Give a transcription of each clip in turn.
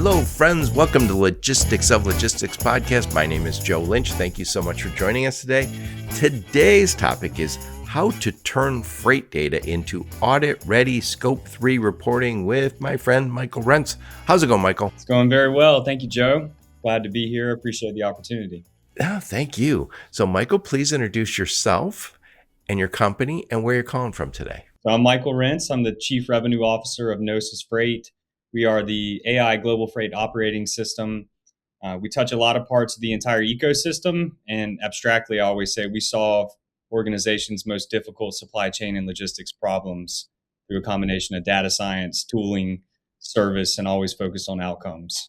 Hello, friends. Welcome to Logistics of Logistics podcast. My name is Joe Lynch. Thank you so much for joining us today. Today's topic is how to turn freight data into Audit-Ready Scope 3 reporting with my friend Michael Rentz. How's it going, Michael? It's going very well. Thank you, Joe. Glad to be here. Appreciate the opportunity. Thank you. So, Michael, please introduce yourself and your company and where you're calling from today. So I'm Michael Rentz. I'm the Chief Revenue Officer of Gnosis Freight. We are the AI global freight operating system. We touch a lot of parts of the entire ecosystem, and abstractly, I always say we solve organizations' most difficult supply chain and logistics problems through a combination of data science, tooling, service, and always focused on outcomes.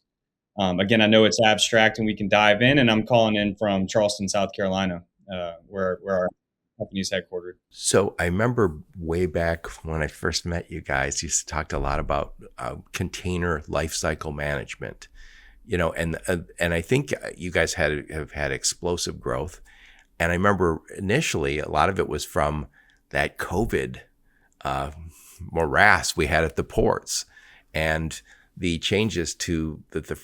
Again, I know it's abstract and we can dive in, and I'm calling in from Charleston, South Carolina, where our company is headquartered. So I remember way back when I first met you guys, you used to talk a lot about container lifecycle management, and I think you guys have had explosive growth. And I remember initially a lot of it was from that COVID morass we had at the ports and the changes to the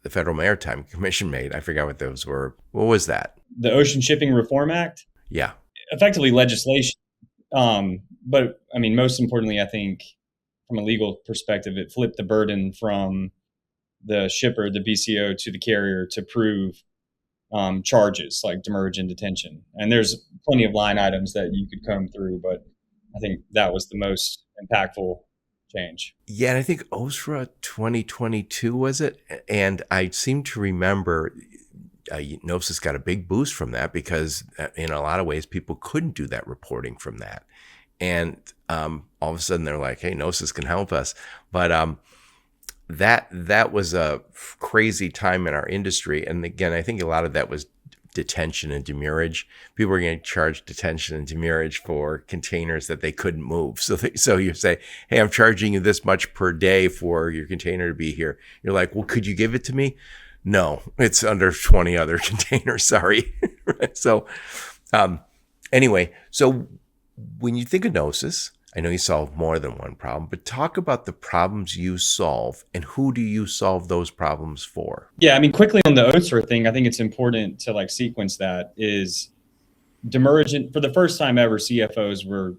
Federal Maritime Commission made. I forgot what those were. What was that? The Ocean Shipping Reform Act? Yeah. Effectively legislation. But I mean, most importantly, I think from a legal perspective, it flipped the burden from the shipper, the BCO, to the carrier to prove charges like demurrage and detention. And there's plenty of line items that you could comb through, but I think that was the most impactful change. Yeah, and I think OSRA 2022 was it? And I seem to remember Gnosis got a big boost from that because in a lot of ways people couldn't do that reporting from that. And all of a sudden they're like, hey, Gnosis can help us. But that was a crazy time in our industry. And again, I think a lot of that was detention and demurrage. People were getting charged detention and demurrage for containers that they couldn't move. So you say, hey, I'm charging you this much per day for your container to be here. You're like, well, could you give it to me? No, it's under 20 other containers. Sorry. So anyway, so when you think of Gnosis, I know you solve more than one problem, but talk about the problems you solve and who do you solve those problems for? Yeah, I mean, quickly on the OSRA thing, I think it's important to sequence that is demurrage. For the first time ever, CFOs were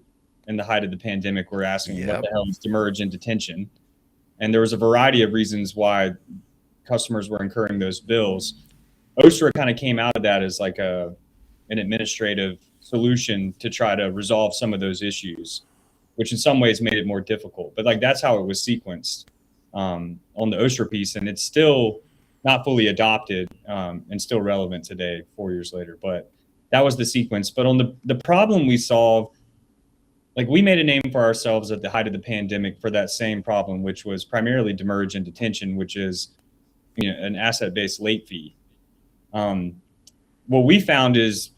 in the height of the pandemic, were asking what the hell is demurrage and detention? And there was a variety of reasons why customers were incurring those bills. OSRA kind of came out of that as like an administrative solution to try to resolve some of those issues, which in some ways made it more difficult. But that's how it was sequenced on the OSRA piece. And it's still not fully adopted and still relevant today, 4 years later. But that was the sequence. But on the problem we solve, we made a name for ourselves at the height of the pandemic for that same problem, which was primarily demurrage and detention, which is an asset-based late fee. What we found is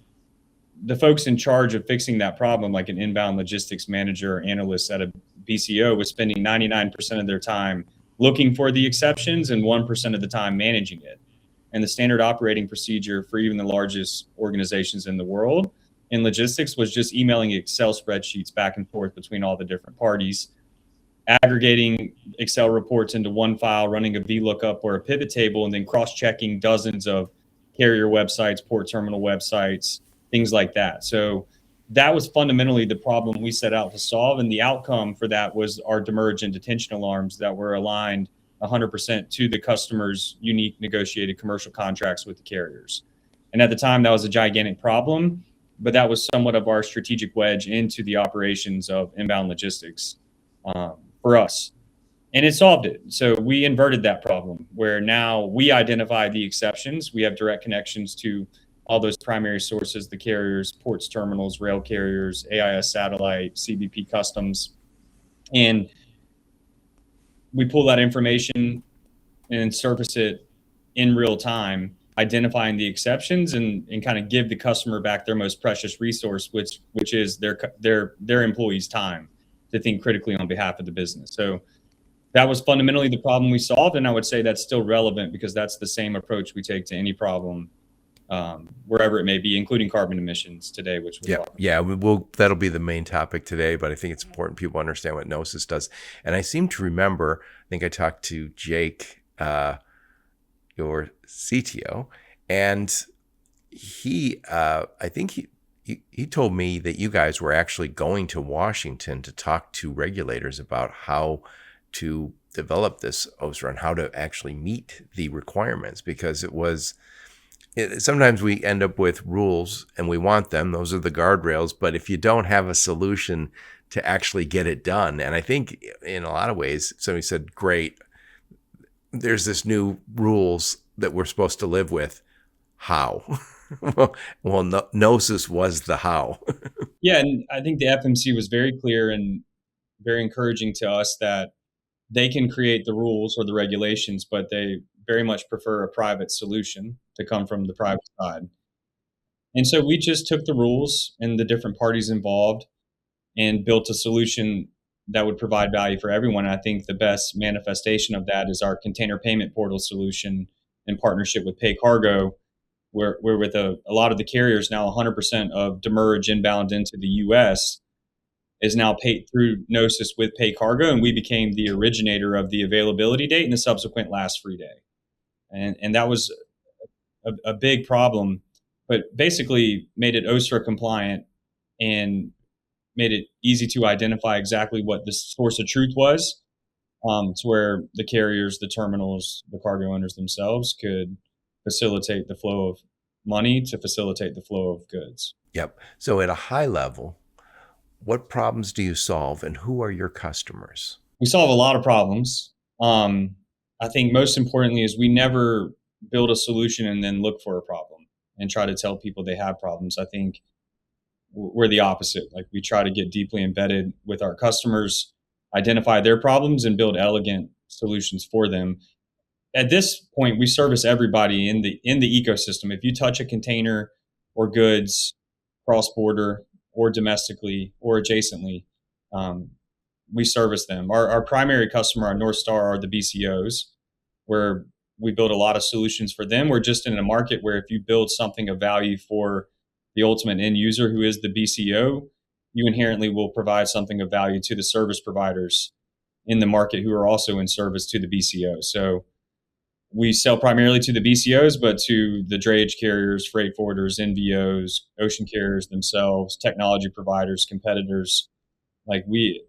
the folks in charge of fixing that problem, like an inbound logistics manager or analyst at a BCO, was spending 99% of their time looking for the exceptions and 1% of the time managing it. And the standard operating procedure for even the largest organizations in the world in logistics was just emailing Excel spreadsheets back and forth between all the different parties, aggregating Excel reports into one file, running a VLOOKUP or a pivot table, and then cross-checking dozens of carrier websites, port terminal websites, things like that. So that was fundamentally the problem we set out to solve. And the outcome for that was our demurrage and detention alarms that were aligned 100% to the customer's unique negotiated commercial contracts with the carriers. And at the time, that was a gigantic problem, but that was somewhat of our strategic wedge into the operations of inbound logistics for us. And it solved it. So we inverted that problem where now we identify the exceptions. We have direct connections to all those primary sources, the carriers, ports, terminals, rail carriers, AIS satellite, CBP customs. And we pull that information and surface it in real time, identifying the exceptions and kind of give the customer back their most precious resource, which is their employees' time to think critically on behalf of the business. So that was fundamentally the problem we solved. And I would say that's still relevant because that's the same approach we take to any problem wherever it may be, including carbon emissions today, which we'll Yeah, talk about. yeah, will that'll be the main topic today, but I think it's important people understand what Gnosis does. And I seem to remember, I think I talked to Jake, your CTO, and I think he told me that you guys were actually going to Washington to talk to regulators about how to develop this OSRA and how to actually meet the requirements, because sometimes we end up with rules and we want them. Those are the guardrails. But if you don't have a solution to actually get it done, and I think in a lot of ways, somebody said, great, there's this new rules that we're supposed to live with. How? Well, Gnosis was the how. Yeah, and I think the FMC was very clear and very encouraging to us that they can create the rules or the regulations, but they very much prefer a private solution to come from the private side. And so we just took the rules and the different parties involved and built a solution that would provide value for everyone. And I think the best manifestation of that is our container payment portal solution in partnership with Pay Cargo, where with a lot of the carriers now, 100% of demurrage inbound into the U.S. is now paid through Gnosis with Pay Cargo, and we became the originator of the availability date and the subsequent last free day. And that was a big problem, but basically made it OSRA compliant and made it easy to identify exactly what the source of truth was, to where the carriers, the terminals, the cargo owners themselves could facilitate the flow of money to facilitate the flow of goods. Yep. So at a high level, what problems do you solve and who are your customers? We solve a lot of problems. I think most importantly is we never build a solution and then look for a problem and try to tell people they have problems. I think we're the opposite. Like, we try to get deeply embedded with our customers, identify their problems, and build elegant solutions for them. At this point, we service everybody in the ecosystem. If you touch a container or goods cross-border or domestically or adjacently, we service them. Our primary customer, our North Star, are the BCOs, where we build a lot of solutions for them. We're just in a market where if you build something of value for the ultimate end user, who is the BCO, you inherently will provide something of value to the service providers in the market who are also in service to the BCO. So we sell primarily to the BCOs, but to the drayage carriers, freight forwarders, NVOs, ocean carriers themselves, technology providers, competitors. Like, we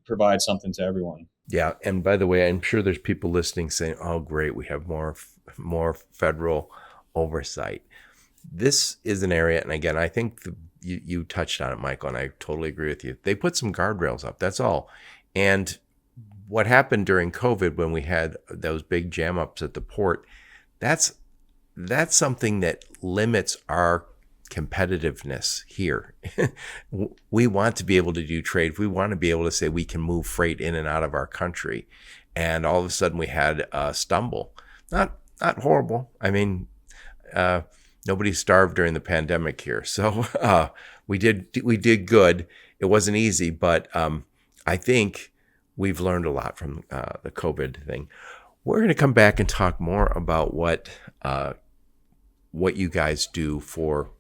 provide something to everyone. Yeah, and by the way, I'm sure there's people listening saying, "Oh, great, we have more federal oversight." This is an area, and again, I think you touched on it, Michael, and I totally agree with you. They put some guardrails up. That's all. And what happened during COVID when we had those big jam ups at the port, that's something that limits our competitiveness here. We want to be able to do trade. We want to be able to say we can move freight in and out of our country. And all of a sudden we had a stumble. Not horrible. I mean, nobody starved during the pandemic here. So we did good. It wasn't easy, but I think we've learned a lot from the COVID thing. We're going to come back and talk more about what you guys do for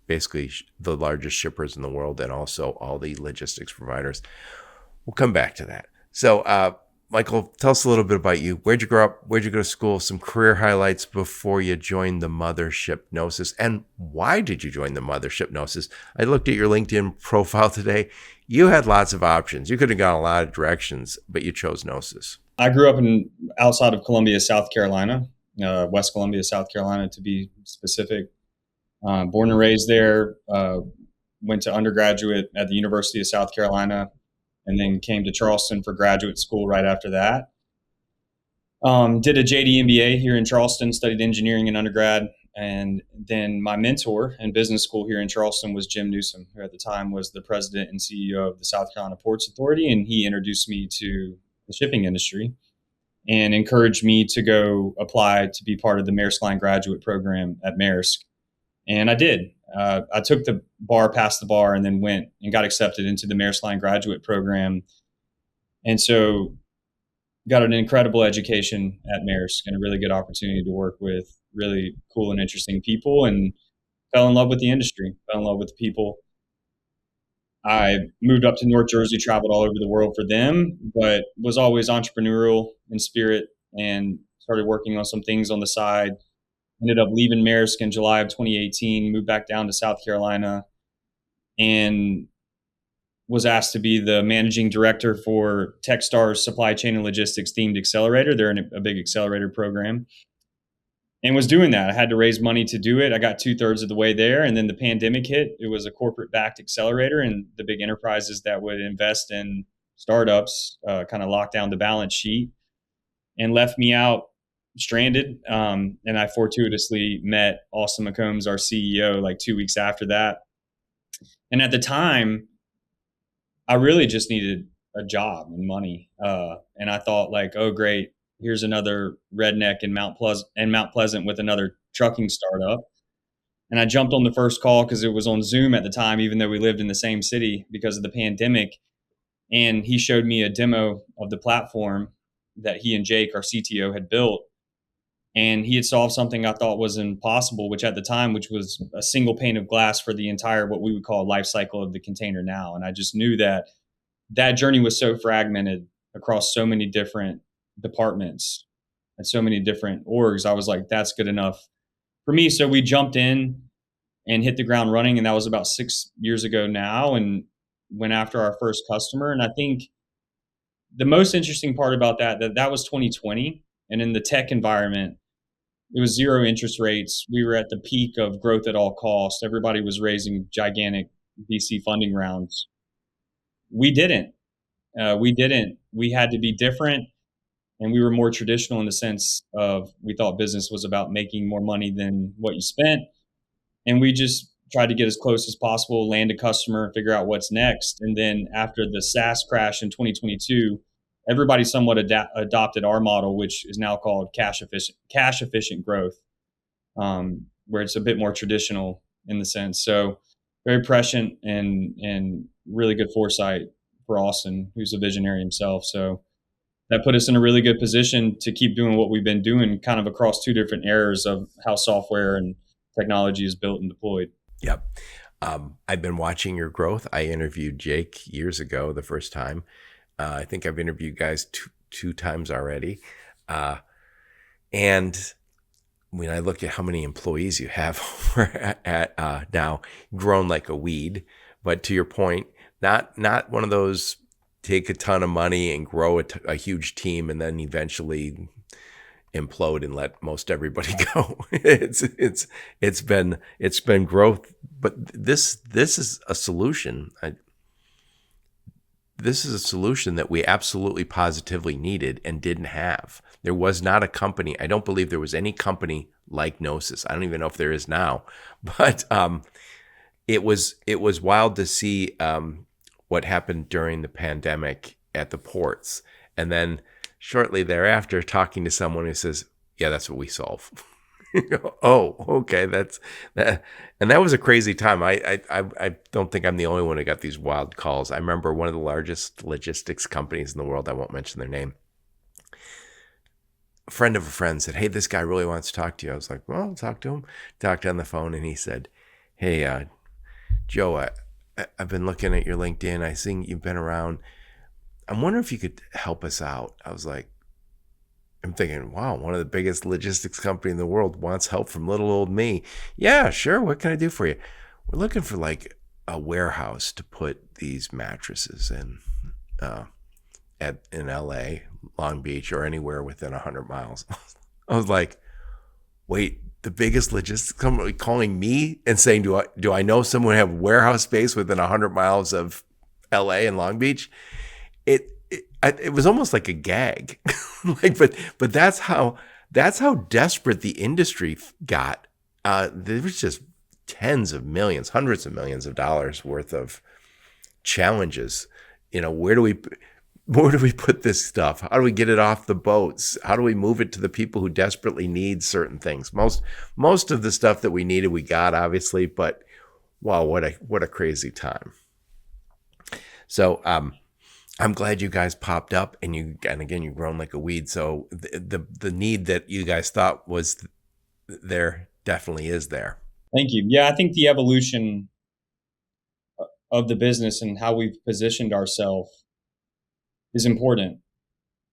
basically the largest shippers in the world and also all the logistics providers. We'll come back to that. So, Michael, tell us a little bit about you. Where'd you grow up? Where'd you go to school? Some career highlights before you joined the mothership Gnosis. And why did you join the mothership Gnosis? I looked at your LinkedIn profile today. You had lots of options. You could have gone a lot of directions, but you chose Gnosis. I grew up outside of Columbia, South Carolina, West Columbia, South Carolina, to be specific. Born and raised there, went to undergraduate at the University of South Carolina, and then came to Charleston for graduate school right after that. Did a JD MBA here in Charleston, studied engineering in undergrad. And then my mentor in business school here in Charleston was Jim Newsom, who at the time was the president and CEO of the South Carolina Ports Authority. And he introduced me to the shipping industry and encouraged me to go apply to be part of the Maersk Line graduate program at Maersk. And I did. I took the bar, passed the bar, and then went and got accepted into the Maersk Line graduate program. And so got an incredible education at Maersk and a really good opportunity to work with really cool and interesting people. And fell in love with the industry, fell in love with the people. I moved up to North Jersey, traveled all over the world for them, but was always entrepreneurial in spirit and started working on some things on the side. Ended up leaving Maersk in July of 2018, moved back down to South Carolina, and was asked to be the managing director for Techstars Supply Chain and Logistics Themed Accelerator. They're in a big accelerator program, and was doing that. I had to raise money to do it. I got 2/3 of the way there, and then the pandemic hit. It was a corporate backed accelerator, and the big enterprises that would invest in startups kind of locked down the balance sheet and left me out stranded. And I fortuitously met Austin McCombs, our CEO, like 2 weeks after that. And at the time, I really just needed a job and money. And I thought, like, oh, great, here's another redneck in Mount Pleasant with another trucking startup. And I jumped on the first call because it was on Zoom at the time, even though we lived in the same city because of the pandemic. And he showed me a demo of the platform that he and Jake, our CTO, had built. And he had solved something I thought was impossible, which was a single pane of glass for the entire, what we would call life cycle of the container now. And I just knew that journey was so fragmented across so many different departments and so many different orgs. I was like, that's good enough for me. So we jumped in and hit the ground running. And that was about 6 years ago now, and went after our first customer. And I think the most interesting part about that was 2020. And in the tech environment, it was zero interest rates. We were at the peak of growth at all costs. Everybody was raising gigantic VC funding rounds. We didn't. We had to be different, and we were more traditional in the sense of we thought business was about making more money than what you spent. And we just tried to get as close as possible, land a customer, and figure out what's next. And then after the SaaS crash in 2022, everybody somewhat adopted our model, which is now called cash efficient growth, where it's a bit more traditional in the sense. So very prescient and really good foresight for Austin, who's a visionary himself. So that put us in a really good position to keep doing what we've been doing, kind of across two different eras of how software and technology is built and deployed. Yep. I've been watching your growth. I interviewed Jake years ago, the first time. I think I've interviewed guys two times already. And when I look at how many employees you have at now, grown like a weed. But to your point, not one of those take a ton of money and grow a huge team and then eventually implode and let most everybody go. It's been growth, but this is a solution. This is a solution that we absolutely positively needed and didn't have. There was not a company. I don't believe there was any company like Gnosis. I don't even know if there is now, but it was wild to see what happened during the pandemic at the ports, and then shortly thereafter, talking to someone who says, "Yeah, that's what we solve." Oh, okay, that's that, and that was a crazy time. I don't think I'm the only one who got these wild calls. I remember one of the largest logistics companies in the world. I won't mention their name. A friend of a friend said, "Hey, this guy really wants to talk to you." I was like, "Well, I'll talk to him." Talked on the phone, and he said, "Hey, Joe, I've been looking at your LinkedIn. I see you've been around. I'm wondering if you could help us out." I was like, I'm thinking, wow, one of the biggest logistics company in the world wants help from little old me. Yeah, sure. What can I do for you? We're looking for like a warehouse to put these mattresses in in LA, Long Beach, or anywhere within 100 miles. I was like, wait, the biggest logistics company calling me and saying, do I know someone who have warehouse space within 100 miles of LA and Long Beach? It was almost like a gag. but that's how desperate the industry got. There was just tens of millions, hundreds of millions of dollars worth of challenges. Where do we put this stuff? How do we get it off the boats? How do we move it to the people who desperately need certain things? Most of the stuff that we needed, we got, obviously, but wow, what a crazy time. So I'm glad you guys popped up, and again, you've grown like a weed. So the need that you guys thought was there definitely is there. Thank you. Yeah, I think the evolution of the business and how we've positioned ourselves is important.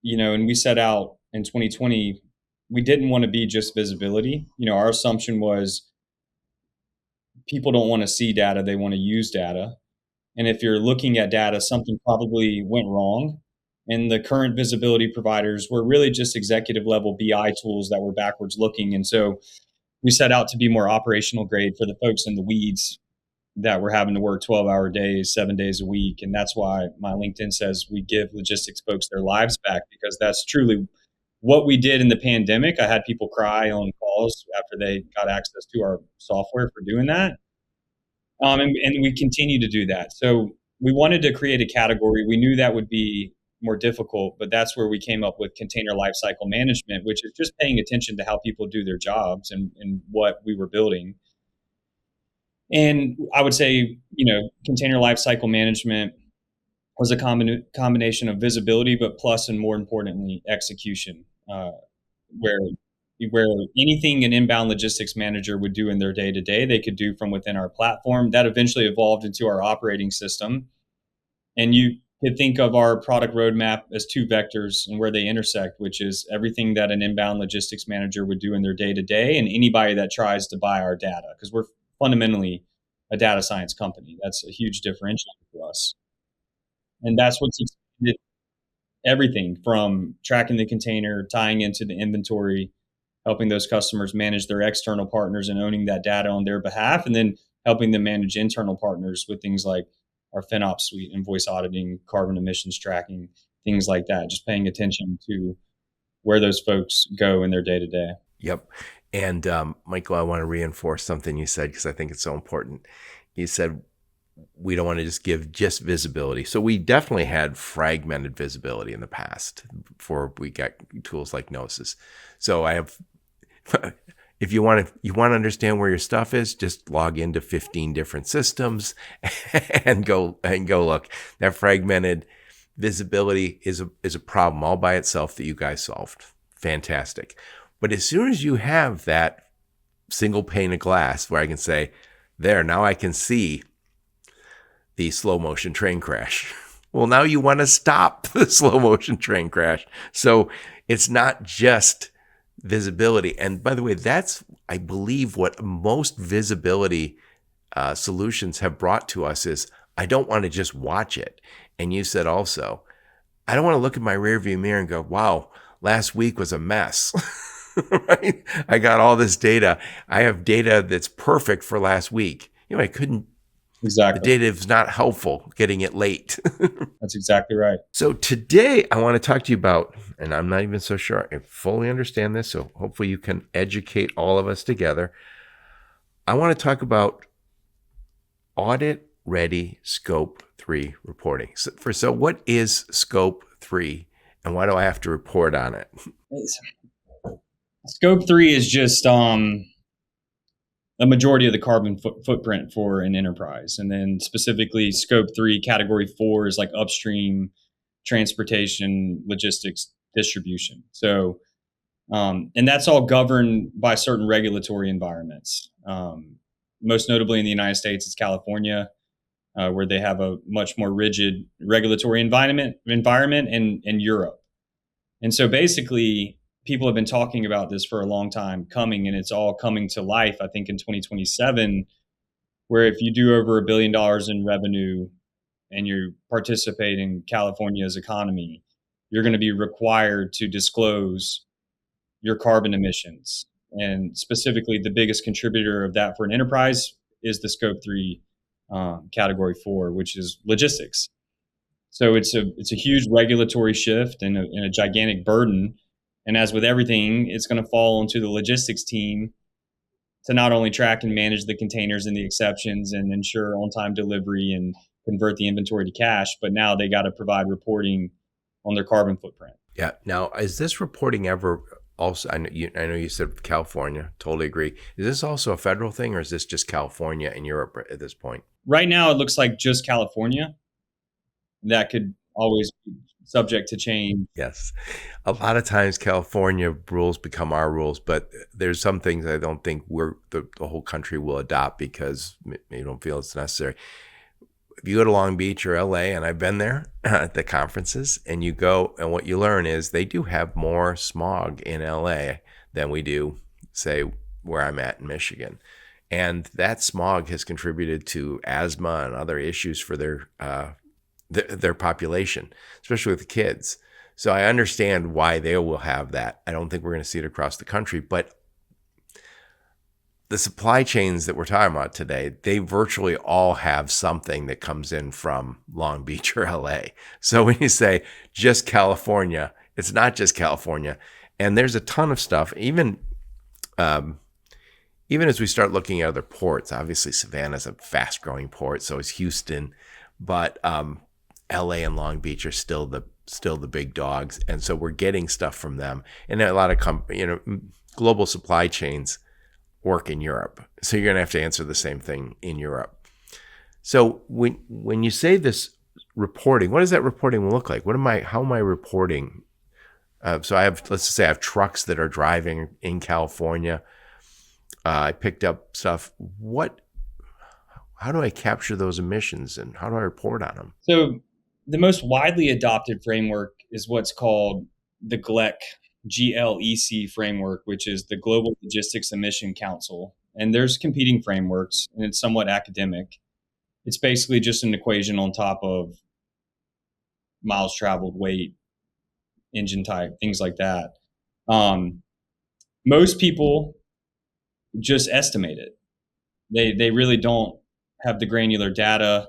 And we set out in 2020, we didn't want to be just visibility. Our assumption was people don't want to see data, they want to use data. And if you're looking at data, something probably went wrong. And the current visibility providers were really just executive level BI tools that were backwards looking. And so we set out to be more operational grade for the folks in the weeds that were having to work 12-hour days, 7 days a week. And that's why my LinkedIn says we give logistics folks their lives back, because that's truly what we did in the pandemic. I had people cry on calls after they got access to our software for doing that. And we continue to do that. So we wanted to create a category. We knew that would be more difficult, but that's where we came up with container lifecycle management, which is just paying attention to how people do their jobs and what we were building. And I would say, container lifecycle management was a combination of visibility, but plus, and more importantly, execution, where where anything an inbound logistics manager would do in their day to day, they could do from within our platform. That eventually evolved into our operating system. And you could think of our product roadmap as two vectors and where they intersect, which is everything that an inbound logistics manager would do in their day to day, and anybody that tries to buy our data, because we're fundamentally a data science company. That's a huge differentiator for us. And that's what's expanded everything from tracking the container, tying into the inventory, helping those customers manage their external partners and owning that data on their behalf, and then helping them manage internal partners with things like our FinOps suite, invoice auditing, carbon emissions tracking, things like that. Just paying attention to where those folks go in their day to day. Yep. And Michael, I want to reinforce something you said because I think it's so important. You said we don't want to just give just visibility. So we definitely had fragmented visibility in the past before we got tools like Gnosis. So I have, if you want to understand where your stuff is, just log into 15 different systems and go look. That fragmented visibility is a problem all by itself that you guys solved. Fantastic. But as soon as you have that single pane of glass where I can say, there, now I can see the slow motion train crash. Well, now you want to stop the slow motion train crash. So it's not just visibility. And by the way, that's, I believe, what most visibility solutions have brought to us is, I don't want to just watch it. And you said also, I don't want to look at my rearview mirror and go, wow, last week was a mess. Right? I got all this data. I have data that's perfect for last week. I couldn't. Exactly. The data is not helpful getting it late. That's exactly right. So today I want to talk to you about, and I'm not even so sure I fully understand this, so hopefully you can educate all of us together. I want to talk about Audit-Ready Scope 3 reporting. So what is Scope 3 and why do I have to report on it? Scope 3 is just a majority of the carbon footprint for an enterprise. And then specifically Scope 3, Category 4 is like upstream transportation, logistics, distribution. So, and that's all governed by certain regulatory environments. Most notably in the United States, it's California, where they have a much more rigid regulatory environment and Europe. And so basically, people have been talking about this for a long time coming, and it's all coming to life, I think, in 2027, where if you do over $1 billion in revenue and you participate in California's economy, you're going to be required to disclose your carbon emissions. And specifically, the biggest contributor of that for an enterprise is the Scope 3 Category 4, which is logistics. So it's a huge regulatory shift and a gigantic burden. And as with everything, it's going to fall onto the logistics team to not only track and manage the containers and the exceptions and ensure on-time delivery and convert the inventory to cash, but now they got to provide reporting on their carbon footprint. Yeah. Now, is this reporting ever also, I know you said California, totally agree. Is this also a federal thing or is this just California and Europe at this point? Right now, it looks like just California. That could always subject to change. Yes. A lot of times California rules become our rules, but there's some things I don't think the whole country will adopt because you don't feel it's necessary. If you go to Long Beach or LA, and I've been there at the conferences, and you go, and what you learn is they do have more smog in LA than we do, say, where I'm at in Michigan. And that smog has contributed to asthma and other issues for their population, especially with the kids. So I understand why they will have that. I don't think we're going to see it across the country, but the supply chains that we're talking about today, they virtually all have something that comes in from Long Beach or LA. So when you say just California, it's not just California. And there's a ton of stuff, even as we start looking at other ports. Obviously, Savannah's a fast growing port, so is Houston, but LA and Long Beach are still the big dogs. And so we're getting stuff from them. And a lot of global supply chains work in Europe. So you're going to have to answer the same thing in Europe. So when you say this reporting, what does that reporting look like? How am I reporting? So let's just say I have trucks that are driving in California. I picked up stuff. How do I capture those emissions and how do I report on them? So the most widely adopted framework is what's called the GLEC framework, which is the Global Logistics Emission Council. And there's competing frameworks, and it's somewhat academic. It's basically just an equation on top of miles traveled, weight, engine type, things like that. Most people just estimate it. They really don't have the granular data,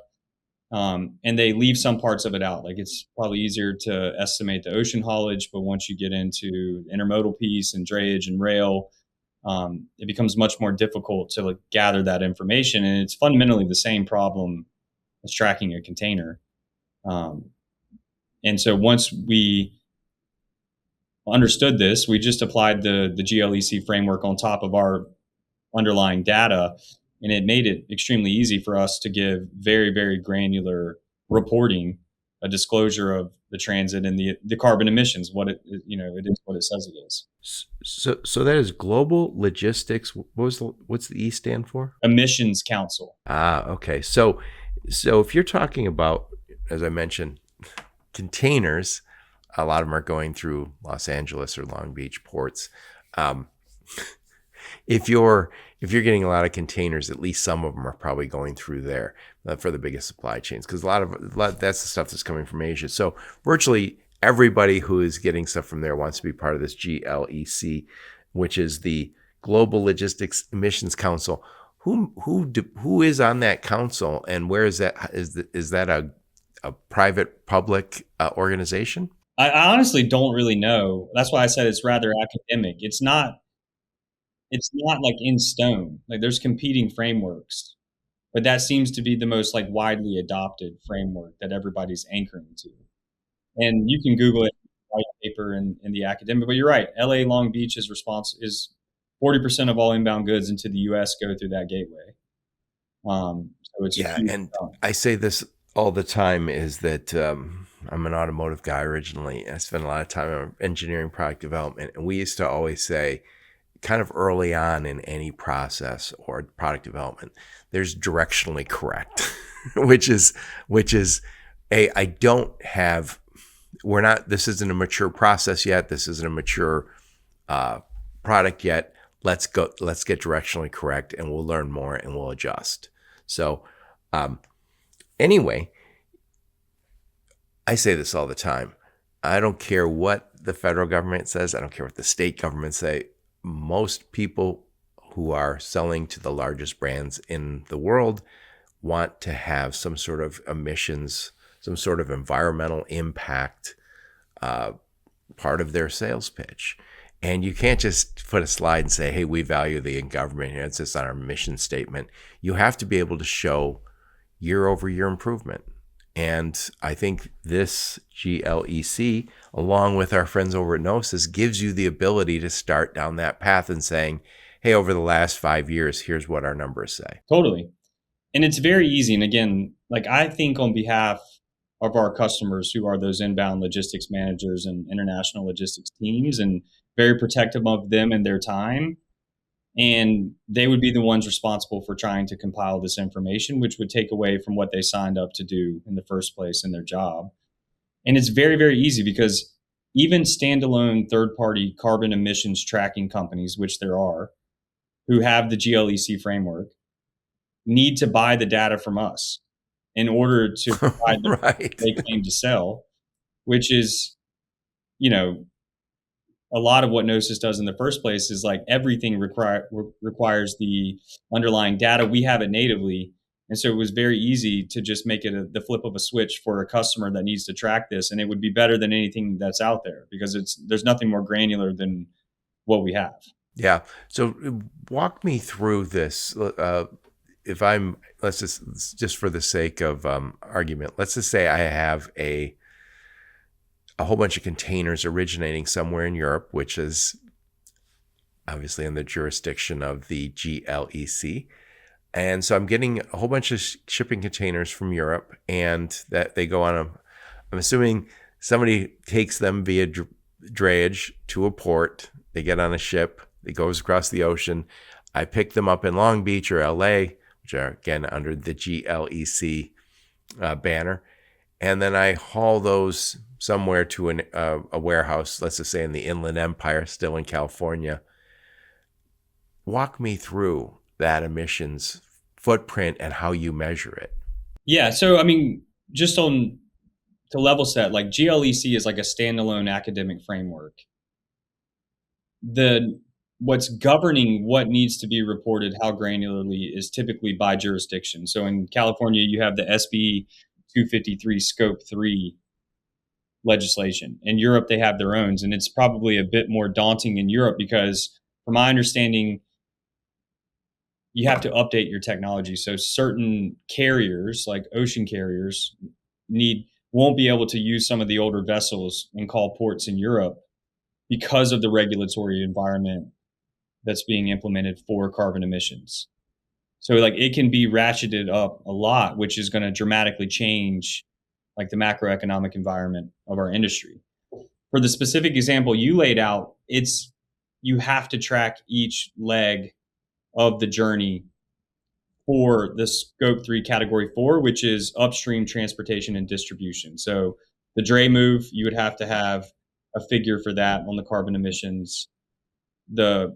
and they leave some parts of it out. Like it's probably easier to estimate the ocean haulage, but once you get into the intermodal piece and drayage and rail, it becomes much more difficult to gather that information. And it's fundamentally the same problem as tracking a container. And so once we understood this, we just applied the GLEC framework on top of our underlying data, and it made it extremely easy for us to give very, very granular reporting, a disclosure of the transit and the carbon emissions. It is what it says it is. So that is Global Logistics. What's the E stand for? Emissions Council. Okay. So if you're talking about, as I mentioned, containers, a lot of them are going through Los Angeles or Long Beach ports. If you're getting a lot of containers, at least some of them are probably going through there for the biggest supply chains, because a lot that's the stuff that's coming from Asia. So virtually everybody who is getting stuff from there wants to be part of this GLEC, which is the Global Logistics Emissions Council. Who is on that council, and where is that? Is that a private public organization? I honestly don't really know. That's why I said it's rather academic. It's not like in stone. Like there's competing frameworks, but that seems to be the most widely adopted framework that everybody's anchoring to. And you can Google it, white paper in the academic, but you're right. LA Long Beach is 40% of all inbound goods into the US go through that gateway. So it's and I say this all the time is that I'm an automotive guy originally. I spent a lot of time on engineering product development, and we used to always say, kind of early on in any process or product development, there's directionally correct, which is, this isn't a mature process yet. This isn't a mature product yet. Let's get directionally correct, and we'll learn more and we'll adjust. So anyway, I say this all the time. I don't care what the federal government says. I don't care what the state governments say. Most people who are selling to the largest brands in the world want to have some sort of emissions, some sort of environmental impact part of their sales pitch. And you can't just put a slide and say, hey, we value the government here. It's just on our mission statement. You have to be able to show year-over-year improvement. And I think this GLEC, along with our friends over at Gnosis, gives you the ability to start down that path and saying, hey, over the last 5 years, here's what our numbers say. Totally. And it's very easy. And again, I think on behalf of our customers, who are those inbound logistics managers and international logistics teams, and very protective of them and their time. And they would be the ones responsible for trying to compile this information, which would take away from what they signed up to do in the first place in their job. And it's very, very easy, because even standalone third-party carbon emissions tracking companies, which there are, who have the GLEC framework, need to buy the data from us in order to provide the Right. they claim to sell, which is, you know, a lot of what Gnosis does in the first place is like everything requires the underlying data. We have it natively. And so it was very easy to just make it the flip of a switch for a customer that needs to track this. And it would be better than anything that's out there, because there's nothing more granular than what we have. Yeah. So walk me through this. Let's just for the sake of argument, let's just say I have a whole bunch of containers originating somewhere in Europe, which is obviously in the jurisdiction of the GLEC. And so I'm getting a whole bunch of shipping containers from Europe, and that they go on I'm assuming somebody takes them via drayage to a port. They get on a ship. It goes across the ocean. I pick them up in Long Beach or LA, which are again under the GLEC banner. And then I haul those somewhere to a warehouse, let's just say in the Inland Empire, still in California. Walk me through that emissions footprint and how you measure it. Yeah. So, I mean, just to level set, like GLEC is like a standalone academic framework. What's governing what needs to be reported, how granularly, is typically by jurisdiction. So in California, you have the SB 253 Scope 3 legislation. In Europe, they have their own, and it's probably a bit more daunting in Europe because, from my understanding, you have to update your technology. So certain carriers, like ocean carriers, won't be able to use some of the older vessels and call ports in Europe because of the regulatory environment that's being implemented for carbon emissions. So like it can be ratcheted up a lot, which is going to dramatically change like the macroeconomic environment of our industry. For the specific example you laid out, you have to track each leg of the journey for the Scope 3 Category 4, which is upstream transportation and distribution. So the dray move, you would have to have a figure for that on the carbon emissions. The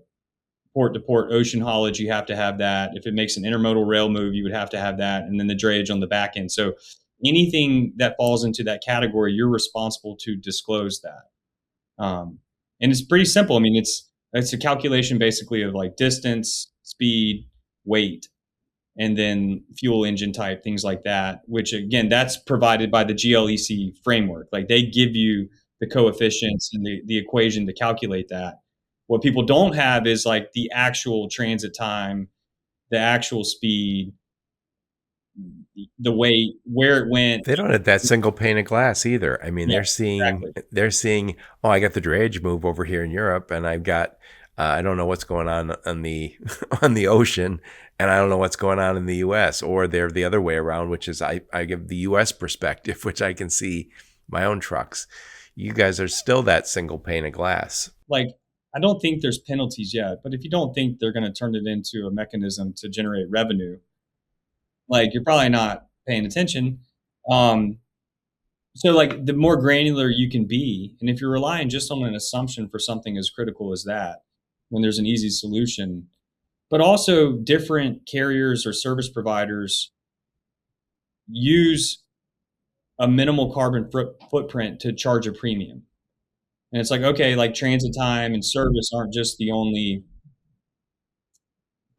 port-to-port ocean haulage, you have to have that. If it makes an intermodal rail move, you would have to have that. And then the drayage on the back end. So anything that falls into that category, you're responsible to disclose that. And it's pretty simple. I mean, it's a calculation basically of like distance, speed, weight, and then fuel engine type, things like that, which again, that's provided by the GLEC framework. Like they give you the coefficients and the equation to calculate that. What people don't have is like the actual transit time, the actual speed, the weight, where it went. They don't have that single pane of glass either. I mean, Yeah, they're seeing, oh, I got the drayage move over here in Europe, and I've got, I don't know what's going on the on the ocean, and I don't know what's going on in the U.S. Or they're the other way around, which is I give the U.S. perspective, which I can see my own trucks. You guys are still that single pane of glass. Like, I don't think there's penalties yet, but if you don't think they're going to turn it into a mechanism to generate revenue, like you're probably not paying attention. So like the more granular you can be, and if you're relying just on an assumption for something as critical as that, when there's an easy solution, but also different carriers or service providers use a minimal carbon footprint to charge a premium. And it's like, okay, like transit time and service aren't just the only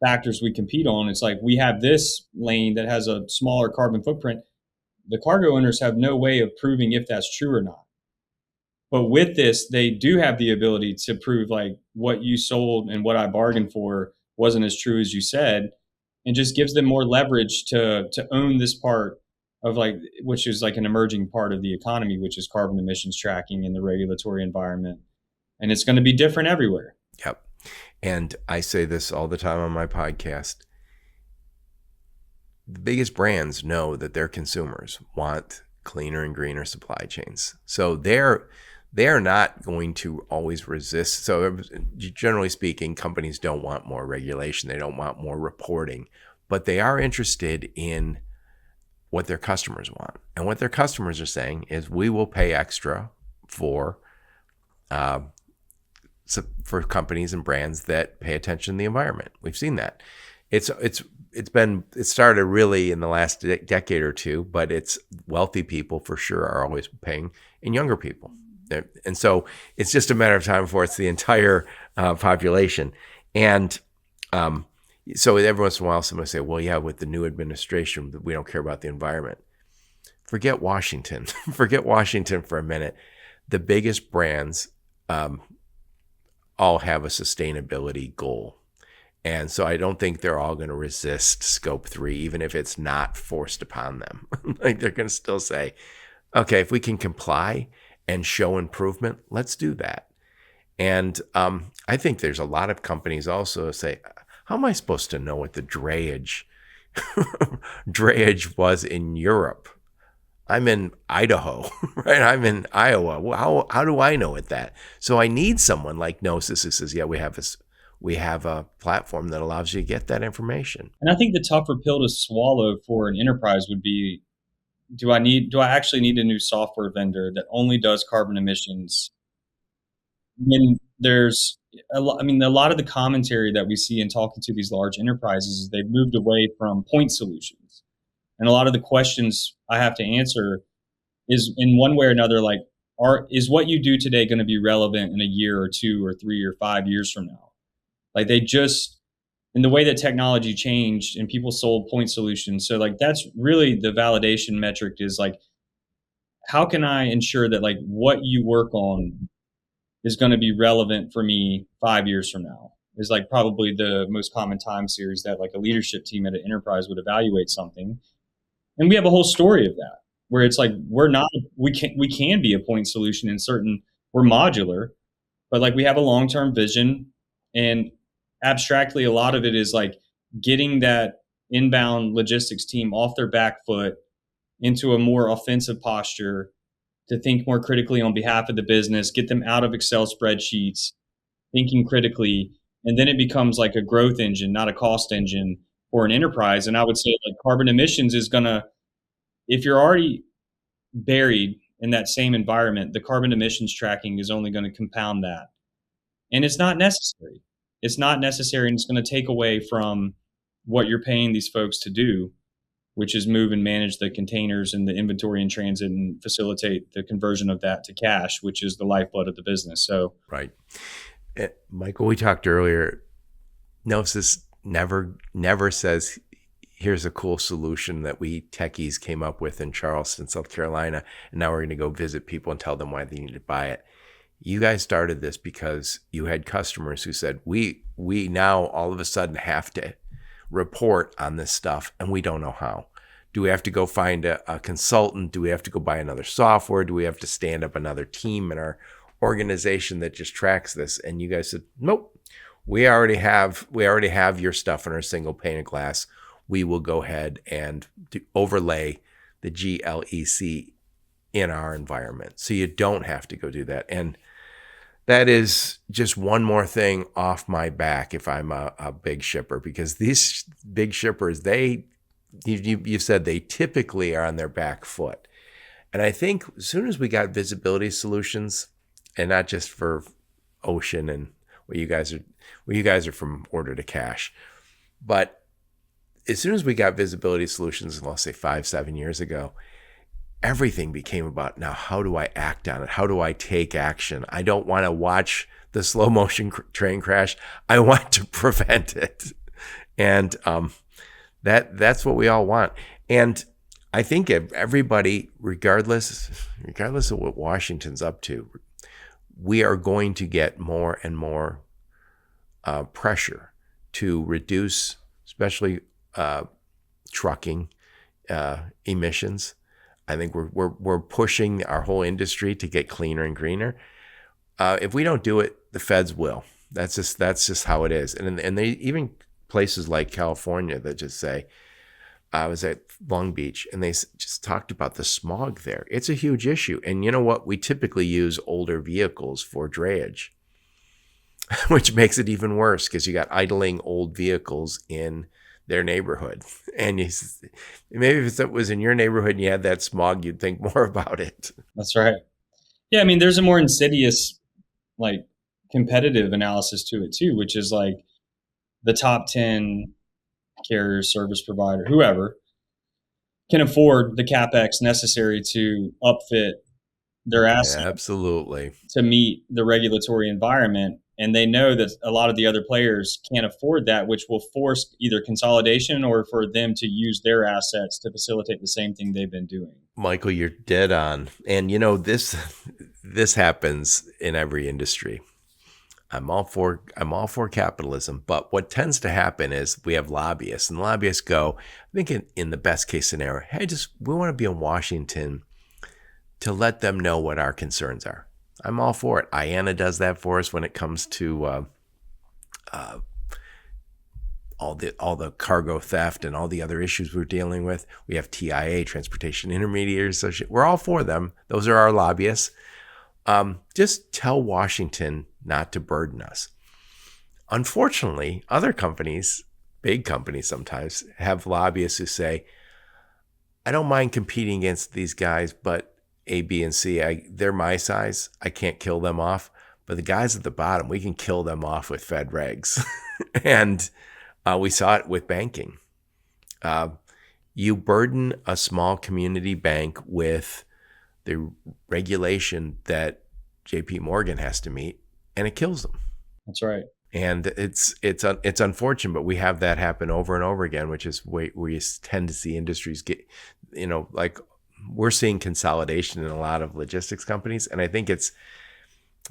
factors we compete on. It's like we have this lane that has a smaller carbon footprint. The cargo owners have no way of proving if that's true or not. But with this, they do have the ability to prove like what you sold and what I bargained for wasn't as true as you said, and just gives them more leverage to own this part of like, which is like an emerging part of the economy, which is carbon emissions tracking in the regulatory environment. And it's going to be different everywhere. Yep. And I say this all the time on my podcast. The biggest brands know that their consumers want cleaner and greener supply chains. So they're not going to always resist. So generally speaking, companies don't want more regulation. They don't want more reporting, but they are interested in what their customers want. And what their customers are saying is, we will pay extra for companies and brands that pay attention to the environment. We've seen that. It started really in the last decade or two, but it's wealthy people for sure are always paying, and younger people. And so it's just a matter of time before it's the entire population. And so every once in a while, someone will say, well, yeah, with the new administration, we don't care about the environment. Forget Washington. Forget Washington for a minute. The biggest brands all have a sustainability goal. And so I don't think they're all going to resist Scope 3, even if it's not forced upon them. Like, they're going to still say, okay, if we can comply and show improvement, let's do that. And I think there's a lot of companies also say, how am I supposed to know what the drayage was in Europe? I'm in Idaho, right? I'm in Iowa. Well, how do I know what that? So I need someone like Gnosis who says, yeah, we have a platform that allows you to get that information. And I think the tougher pill to swallow for an enterprise would be, do I actually need a new software vendor that only does carbon emissions? When there's a lot of the commentary that we see in talking to these large enterprises is they've moved away from point solutions. And a lot of the questions I have to answer is, in one way or another, like, is what you do today going to be relevant in a year or 2 or 3 or 5 years from now? Like, in the way that technology changed and people sold point solutions. So like, that's really the validation metric, is like, how can I ensure that like what you work on is going to be relevant for me 5 years from now? Is like probably the most common time series that like a leadership team at an enterprise would evaluate something. And we have a whole story of that, where it's like, we can be a point solution we're modular, but like we have a long-term vision, and abstractly, a lot of it is like getting that inbound logistics team off their back foot into a more offensive posture to think more critically on behalf of the business, get them out of Excel spreadsheets, thinking critically. And then it becomes like a growth engine, not a cost engine for an enterprise. And I would say like carbon emissions is if you're already buried in that same environment, the carbon emissions tracking is only going to compound that. And it's not necessary. It's not necessary, and it's going to take away from what you're paying these folks to do, which is move and manage the containers and the inventory in transit and facilitate the conversion of that to cash, which is the lifeblood of the business. So, right. Michael, we talked earlier, Gnosis never says, here's a cool solution that we techies came up with in Charleston, South Carolina, and now we're going to go visit people and tell them why they need to buy it. You guys started this because you had customers who said, we now all of a sudden have to report on this stuff, and we don't know how. Do we have to go find a consultant? Do we have to go buy another software? Do we have to stand up another team in our organization that just tracks this? And you guys said, nope, we already have your stuff in our single pane of glass. We will go ahead and overlay the GLEC in our environment. So you don't have to go do that. And that is just one more thing off my back if I'm a big shipper, because these big shippers, you said they typically are on their back foot. And I think as soon as we got visibility solutions, and not just for ocean and what you guys are from order to cash, but as soon as we got visibility solutions, let's say 5-7 years ago, everything became about, now how do I act on it? How do I take action? I don't want to watch the slow motion train crash. I want to prevent it. And that's what we all want. And I think everybody, regardless of what Washington's up to, we are going to get more and more pressure to reduce, especially trucking emissions. I think we're pushing our whole industry to get cleaner and greener. If we don't do it, the feds will. That's just how it is. And they even places like California that just say, I was at Long Beach, and they just talked about the smog there. It's a huge issue. And you know what? We typically use older vehicles for drayage, which makes it even worse because you got idling old vehicles in their neighborhood. And maybe if it was in your neighborhood and you had that smog, you'd think more about it. That's right. Yeah, I mean, there's a more insidious, like, competitive analysis to it too, which is like the top 10 carrier, service provider, whoever can afford the capex necessary to upfit their assets Absolutely. to meet the regulatory environment. And they know that a lot of the other players can't afford that, which will force either consolidation or for them to use their assets to facilitate the same thing they've been doing. Michael, you're dead on. And you know, this happens in every industry. I'm all for capitalism, but what tends to happen is we have lobbyists, and lobbyists go, I think in the best case scenario, hey, we want to be in Washington to let them know what our concerns are. I'm all for it. IANA does that for us when it comes to all the cargo theft and all the other issues we're dealing with. We have TIA, Transportation Intermediaries Association. We're all for them. Those are our lobbyists. Just tell Washington not to burden us. Unfortunately, other companies, big companies sometimes, have lobbyists who say, I don't mind competing against these guys, but A, B, and C, they're my size. I can't kill them off. But the guys at the bottom, we can kill them off with Fed regs. And we saw it with banking. You burden a small community bank with the regulation that JP Morgan has to meet, and it kills them. That's right. And it's unfortunate, but we have that happen over and over again, which is where you tend to see industries get, like we're seeing consolidation in a lot of logistics companies. And I think it's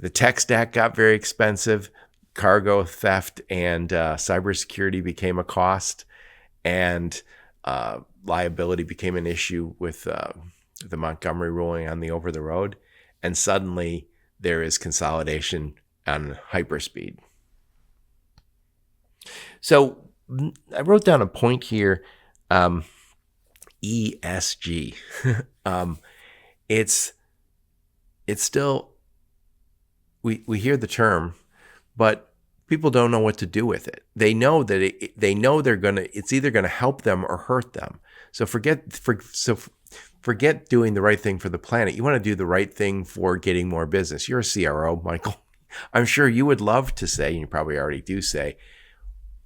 the tech stack got very expensive, cargo theft and cybersecurity became a cost, and liability became an issue with the Montgomery ruling on the over the road. And suddenly there is consolidation on hyperspeed. So I wrote down a point here, ESG. It's still, we hear the term, but people don't know what to do with it. They know that it's either gonna help them or hurt them. So forget doing the right thing for the planet. You want to do the right thing for getting more business. You're a CRO, Michael. I'm sure you would love to say, and you probably already do say,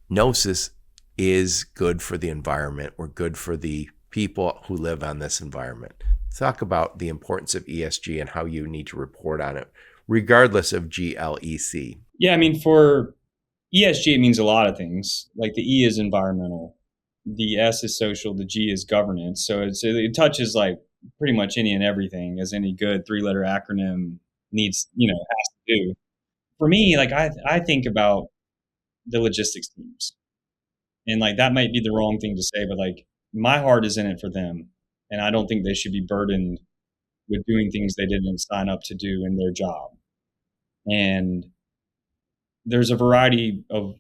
Gnosis is good for the environment or good for the people who live on this environment. Talk about the importance of ESG and how you need to report on it, regardless of GLEC. Yeah, I mean, for ESG, it means a lot of things. Like the E is environmental, the S is social, the G is governance. So it touches like pretty much any and everything, as any good 3-letter acronym needs, has to do. For me, like I think about the logistics teams, and like that might be the wrong thing to say, but like my heart is in it for them, and I don't think they should be burdened with doing things they didn't sign up to do in their job. And there's a variety of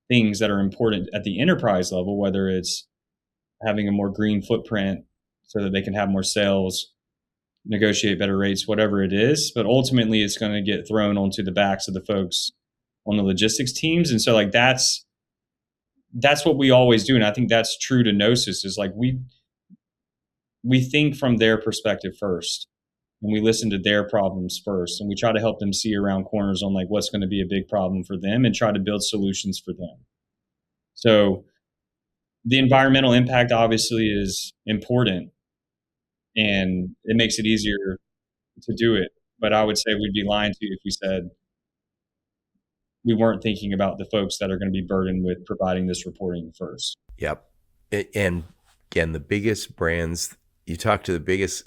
things that are important at the enterprise level, whether it's having a more green footprint so that they can have more sales, negotiate better rates, whatever it is. But ultimately, it's going to get thrown onto the backs of the folks on the logistics teams. And so like that's what we always do. And I think that's true to Gnosis, is like we think from their perspective first, and we listen to their problems first, and we try to help them see around corners on like what's going to be a big problem for them and try to build solutions for them. So the environmental impact obviously is important, and it makes it easier to do it. But I would say we'd be lying to you if we said we weren't thinking about the folks that are going to be burdened with providing this reporting first. Yep. And again, the biggest brands, you talk to the biggest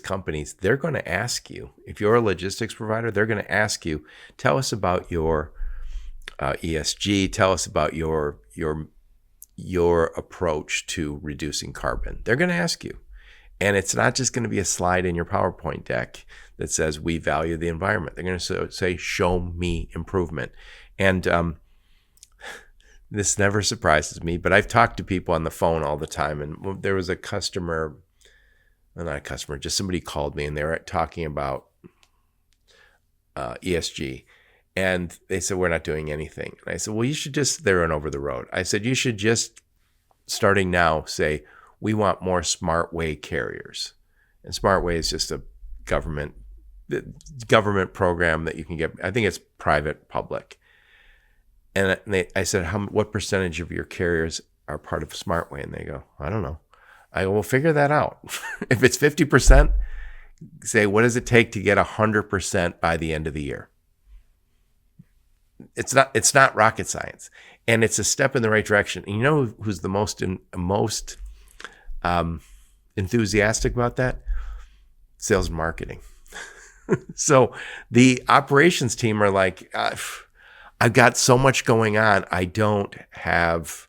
companies, they're going to ask you, if you're a logistics provider, they're going to ask you, tell us about your ESG, tell us about your approach to reducing carbon. They're going to ask you. And it's not just going to be a slide in your PowerPoint deck that says we value the environment. They're going to say, show me improvement. And This never surprises me, but I've talked to people on the phone all the time. And there was a customer, well, not a customer, just somebody called me and they were talking about ESG. And they said, we're not doing anything. And I said, well, you should just, they're on over the road. I said, you should just, starting now, say, we want more SmartWay carriers. And SmartWay is just a government program that you can get. I think it's private, public. And I said, what percentage of your carriers are part of SmartWay? And they go, I don't know. I go, well, figure that out. If it's 50%, say, what does it take to get 100% by the end of the year? It's not rocket science, and it's a step in the right direction. And you know who's the most enthusiastic about that? Sales and marketing. So the operations team are like, I've got so much going on. I don't have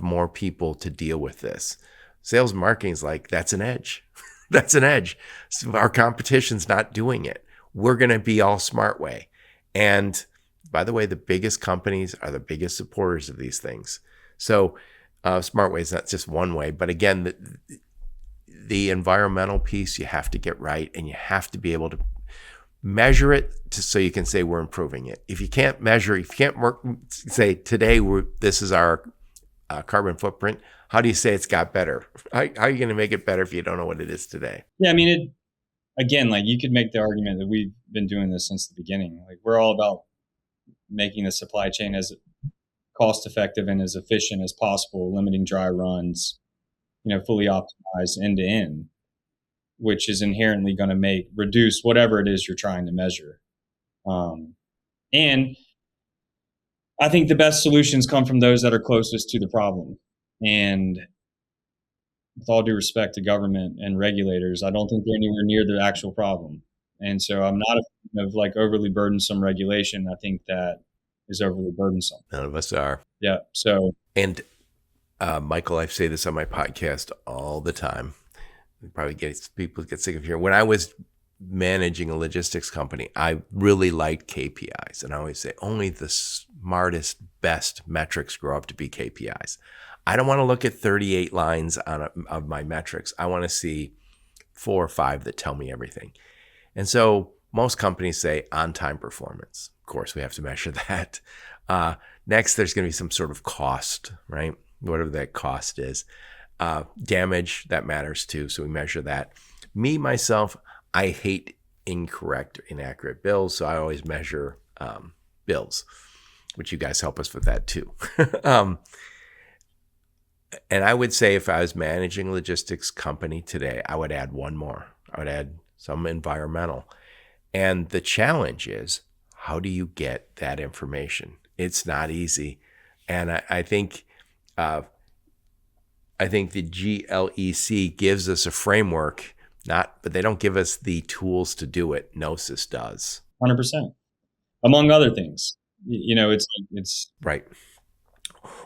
more people to deal with this. Sales and marketing is like, that's an edge. That's an edge. So our competition's not doing it. We're going to be all SmartWay. And by the way, the biggest companies are the biggest supporters of these things. So SmartWay is not just one way, but again, the environmental piece you have to get right, and you have to be able to measure it so you can say we're improving it. If you can't measure, if you can't say today this is our carbon footprint, how do you say it's got better? How are you going to make it better if you don't know what it is today? Yeah, I mean, again, like, you could make the argument that we've been doing this since the beginning. Like, we're all about making the supply chain as cost effective and as efficient as possible, limiting dry runs, fully optimized end to end, which is inherently going to reduce whatever it is you're trying to measure. And I think the best solutions come from those that are closest to the problem. And with all due respect to government and regulators, I don't think they're anywhere near the actual problem. And so I'm not a fan of like overly burdensome regulation. I think that is overly burdensome. None of us are. Yeah. So, and Michael, I say this on my podcast all the time. People get sick of hearing. When I was managing a logistics company, I really liked KPIs. And I always say only the smartest, best metrics grow up to be KPIs. I don't want to look at 38 lines of my metrics. I want to see 4 or 5 that tell me everything. And so most companies say on-time performance. Of course, we have to measure that. Next, there's going to be some sort of cost, right? Whatever that cost is. Damage, that matters too. So we measure that. Myself, I hate incorrect or inaccurate bills. So I always measure bills, which you guys help us with that too. And I would say if I was managing a logistics company today, I would add one more. I would add some environmental. And the challenge is, how do you get that information? It's not easy. And I think the GLEC gives us a framework, but they don't give us the tools to do it. Gnosis does. 100%. Among other things, it's right.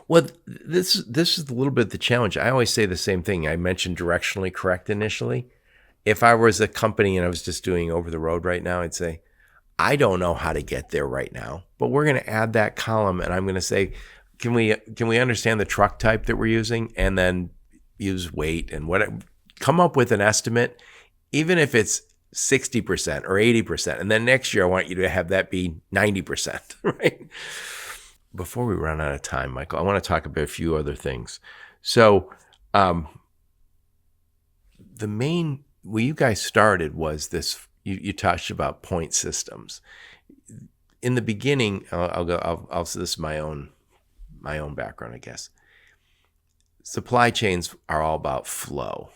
Well, this is a little bit the challenge. I always say the same thing. I mentioned directionally correct initially. If I was a company and I was just doing over the road right now, I'd say, I don't know how to get there right now, but we're going to add that column, and I'm going to say, can we understand the truck type that we're using, and then use weight and come up with an estimate, even if it's 60% or 80%, and then next year I want you to have that be 90%, right? Before we run out of time, Michael, I want to talk about a few other things. So, where you guys started was this. You touched about point systems. In the beginning, this is my own background, I guess. Supply chains are all about flow.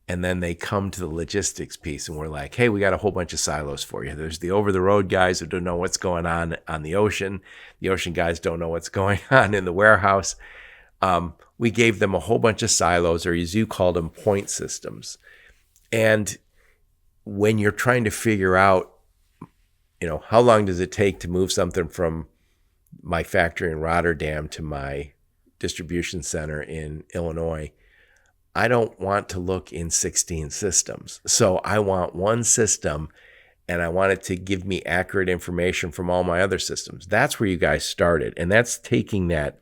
And then they come to the logistics piece and we're like, hey, we got a whole bunch of silos for you. There's the over-the-road guys who don't know what's going on the ocean. The ocean guys don't know what's going on in the warehouse. We gave them a whole bunch of silos, or as you called them, point systems. And when you're trying to figure out, how long does it take to move something from my factory in Rotterdam to my distribution center in Illinois, I don't want to look in 16 systems. So I want one system, and I want it to give me accurate information from all my other systems. That's where you guys started. And that's taking that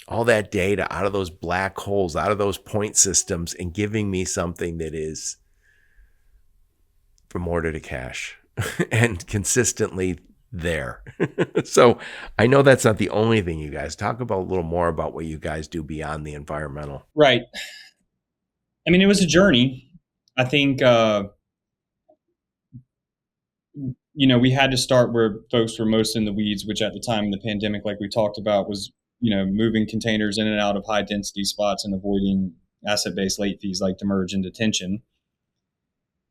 all that data out of those black holes, out of those point systems, and giving me something that is from order to cash and consistently there. So I know that's not the only thing you guys talk about. A little more about what you guys do beyond the environmental. Right. I mean, it was a journey. I think, we had to start where folks were most in the weeds, which at the time of the pandemic, like we talked about, was, moving containers in and out of high density spots and avoiding asset-based late fees like demurrage and detention.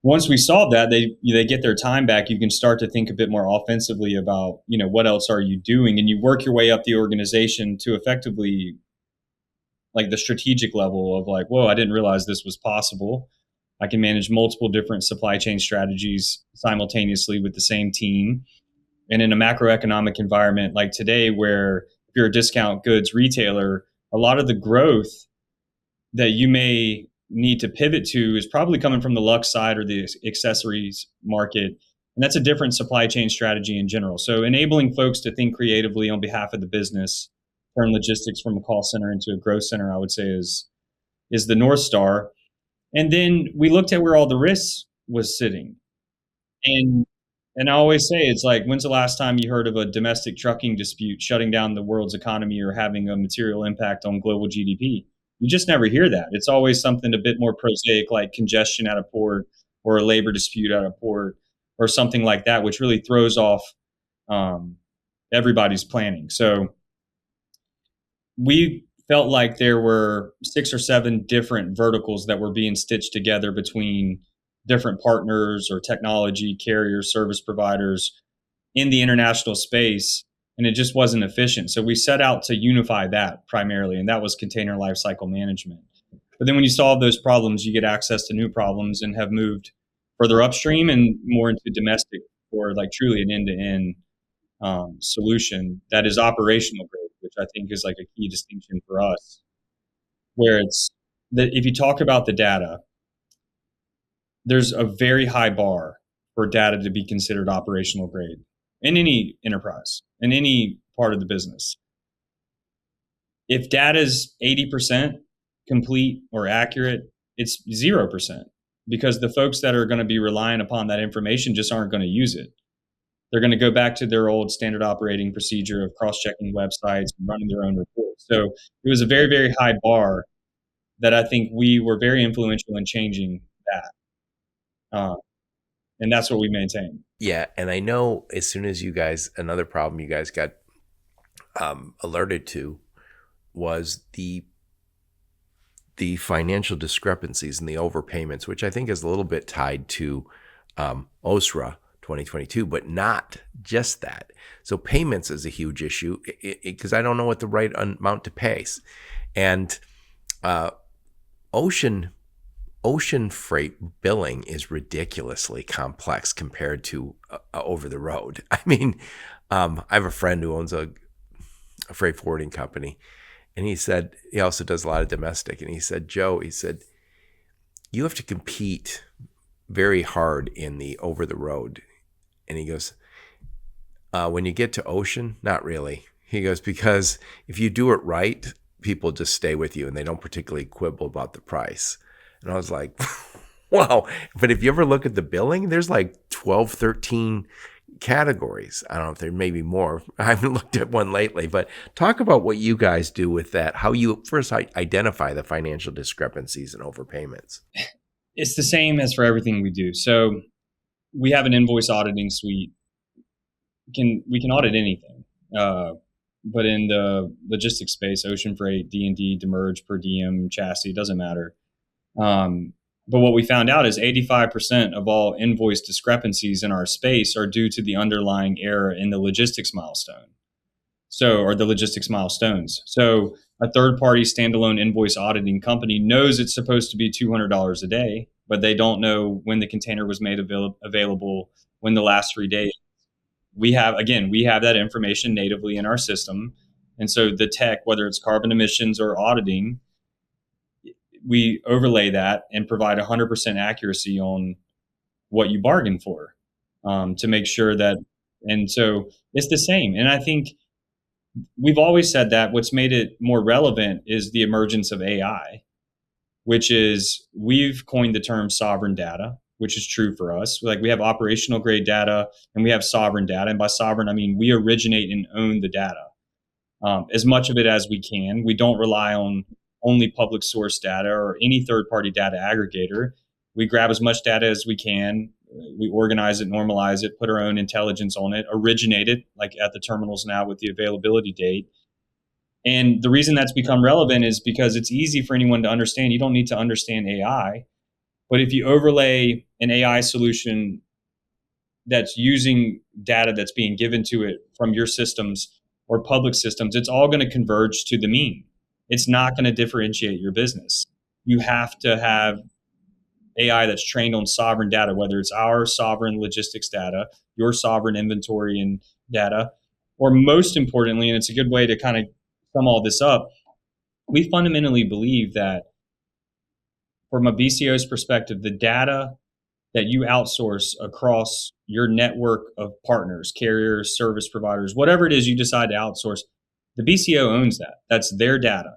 Once we solve that, they get their time back. You can start to think a bit more offensively about, what else are you doing? And you work your way up the organization to effectively like the strategic level of like, whoa, I didn't realize this was possible. I can manage multiple different supply chain strategies simultaneously with the same team. And in a macroeconomic environment like today, where if you're a discount goods retailer, a lot of the growth that you may need to pivot to is probably coming from the luxe side or the accessories market. And that's a different supply chain strategy in general. So enabling folks to think creatively on behalf of the business, turn logistics from a call center into a growth center, I would say is the North Star. And then we looked at where all the risks was sitting. And I always say, it's like, when's the last time you heard of a domestic trucking dispute shutting down the world's economy or having a material impact on global GDP? You just never hear that. It's always something a bit more prosaic, like congestion at a port or a labor dispute at a port or something like that, which really throws off everybody's planning. So we felt like there were 6 or 7 different verticals that were being stitched together between different partners or technology carriers, service providers in the international space, and it just wasn't efficient. So we set out to unify that primarily, and that was container lifecycle management. But then when you solve those problems, you get access to new problems and have moved further upstream and more into domestic or like truly an end-to-end solution that is operational grade, which I think is like a key distinction for us, where it's that if you talk about the data, there's a very high bar for data to be considered operational grade in any enterprise, in any part of the business. If data is 80% complete or accurate, it's 0% because the folks that are going to be relying upon that information just aren't going to use it. They're going to go back to their old standard operating procedure of cross-checking websites and running their own reports. So it was a very, very high bar that I think we were very influential in changing that. And that's what we maintain. Yeah. And I know as soon as you guys, another problem you guys got alerted to was the financial discrepancies and the overpayments, which I think is a little bit tied to OSRA 2022, but not just that. So payments is a huge issue because I don't know what the right amount to pay. And ocean freight billing is ridiculously complex compared to over the road. I mean, I have a friend who owns a freight forwarding company, and he said he also does a lot of domestic. And he said, Joe, you have to compete very hard in the over the road. And he goes, when you get to ocean, not really. He goes, because if you do it right, people just stay with you and they don't particularly quibble about the price. And I was like, wow. But if you ever look at the billing, there's like 12, 13 categories. I don't know if there may be more. I haven't looked at one lately, but talk about what you guys do with that, how you first identify the financial discrepancies and overpayments. It's the same as for everything we do. So we have an invoice auditing suite. We can audit anything. But in the logistics space, ocean freight, D&D, demurrage, per diem, chassis, doesn't matter. But what we found out is 85% of all invoice discrepancies in our space are due to the underlying error in the logistics milestone. Or the logistics milestones. So a third-party standalone invoice auditing company knows it's supposed to be $200 a day, but they don't know when the container was made available, when the last 3 days. We have that information natively in our system. And so the tech, whether it's carbon emissions or auditing, we overlay that and provide 100% accuracy on what you bargained for. to make sure that, and so it's the same. And I think we've always said that what's made it more relevant is the emergence of AI, which is we've coined the term sovereign data, which is true for us. Like we have operational grade data and we have sovereign data. And by sovereign, I mean we originate and own the data, as much of it as we can. We don't rely on only public source data or any third party data aggregator. We grab as much data as we can. We organize it, normalize it, put our own intelligence on it, originate it, like at the terminals now with the availability date. And the reason that's become relevant is because it's easy for anyone to understand. You don't need to understand AI. But if you overlay an AI solution that's using data that's being given to it from your systems or public systems, it's all going to converge to the mean. It's not going to differentiate your business. You have to have AI that's trained on sovereign data, whether it's our sovereign logistics data, your sovereign inventory and data, or most importantly, and it's a good way to kind of sum all this up, we fundamentally believe that from a BCO's perspective, the data that you outsource across your network of partners, carriers, service providers, whatever it is you decide to outsource, the BCO owns that. That's their data.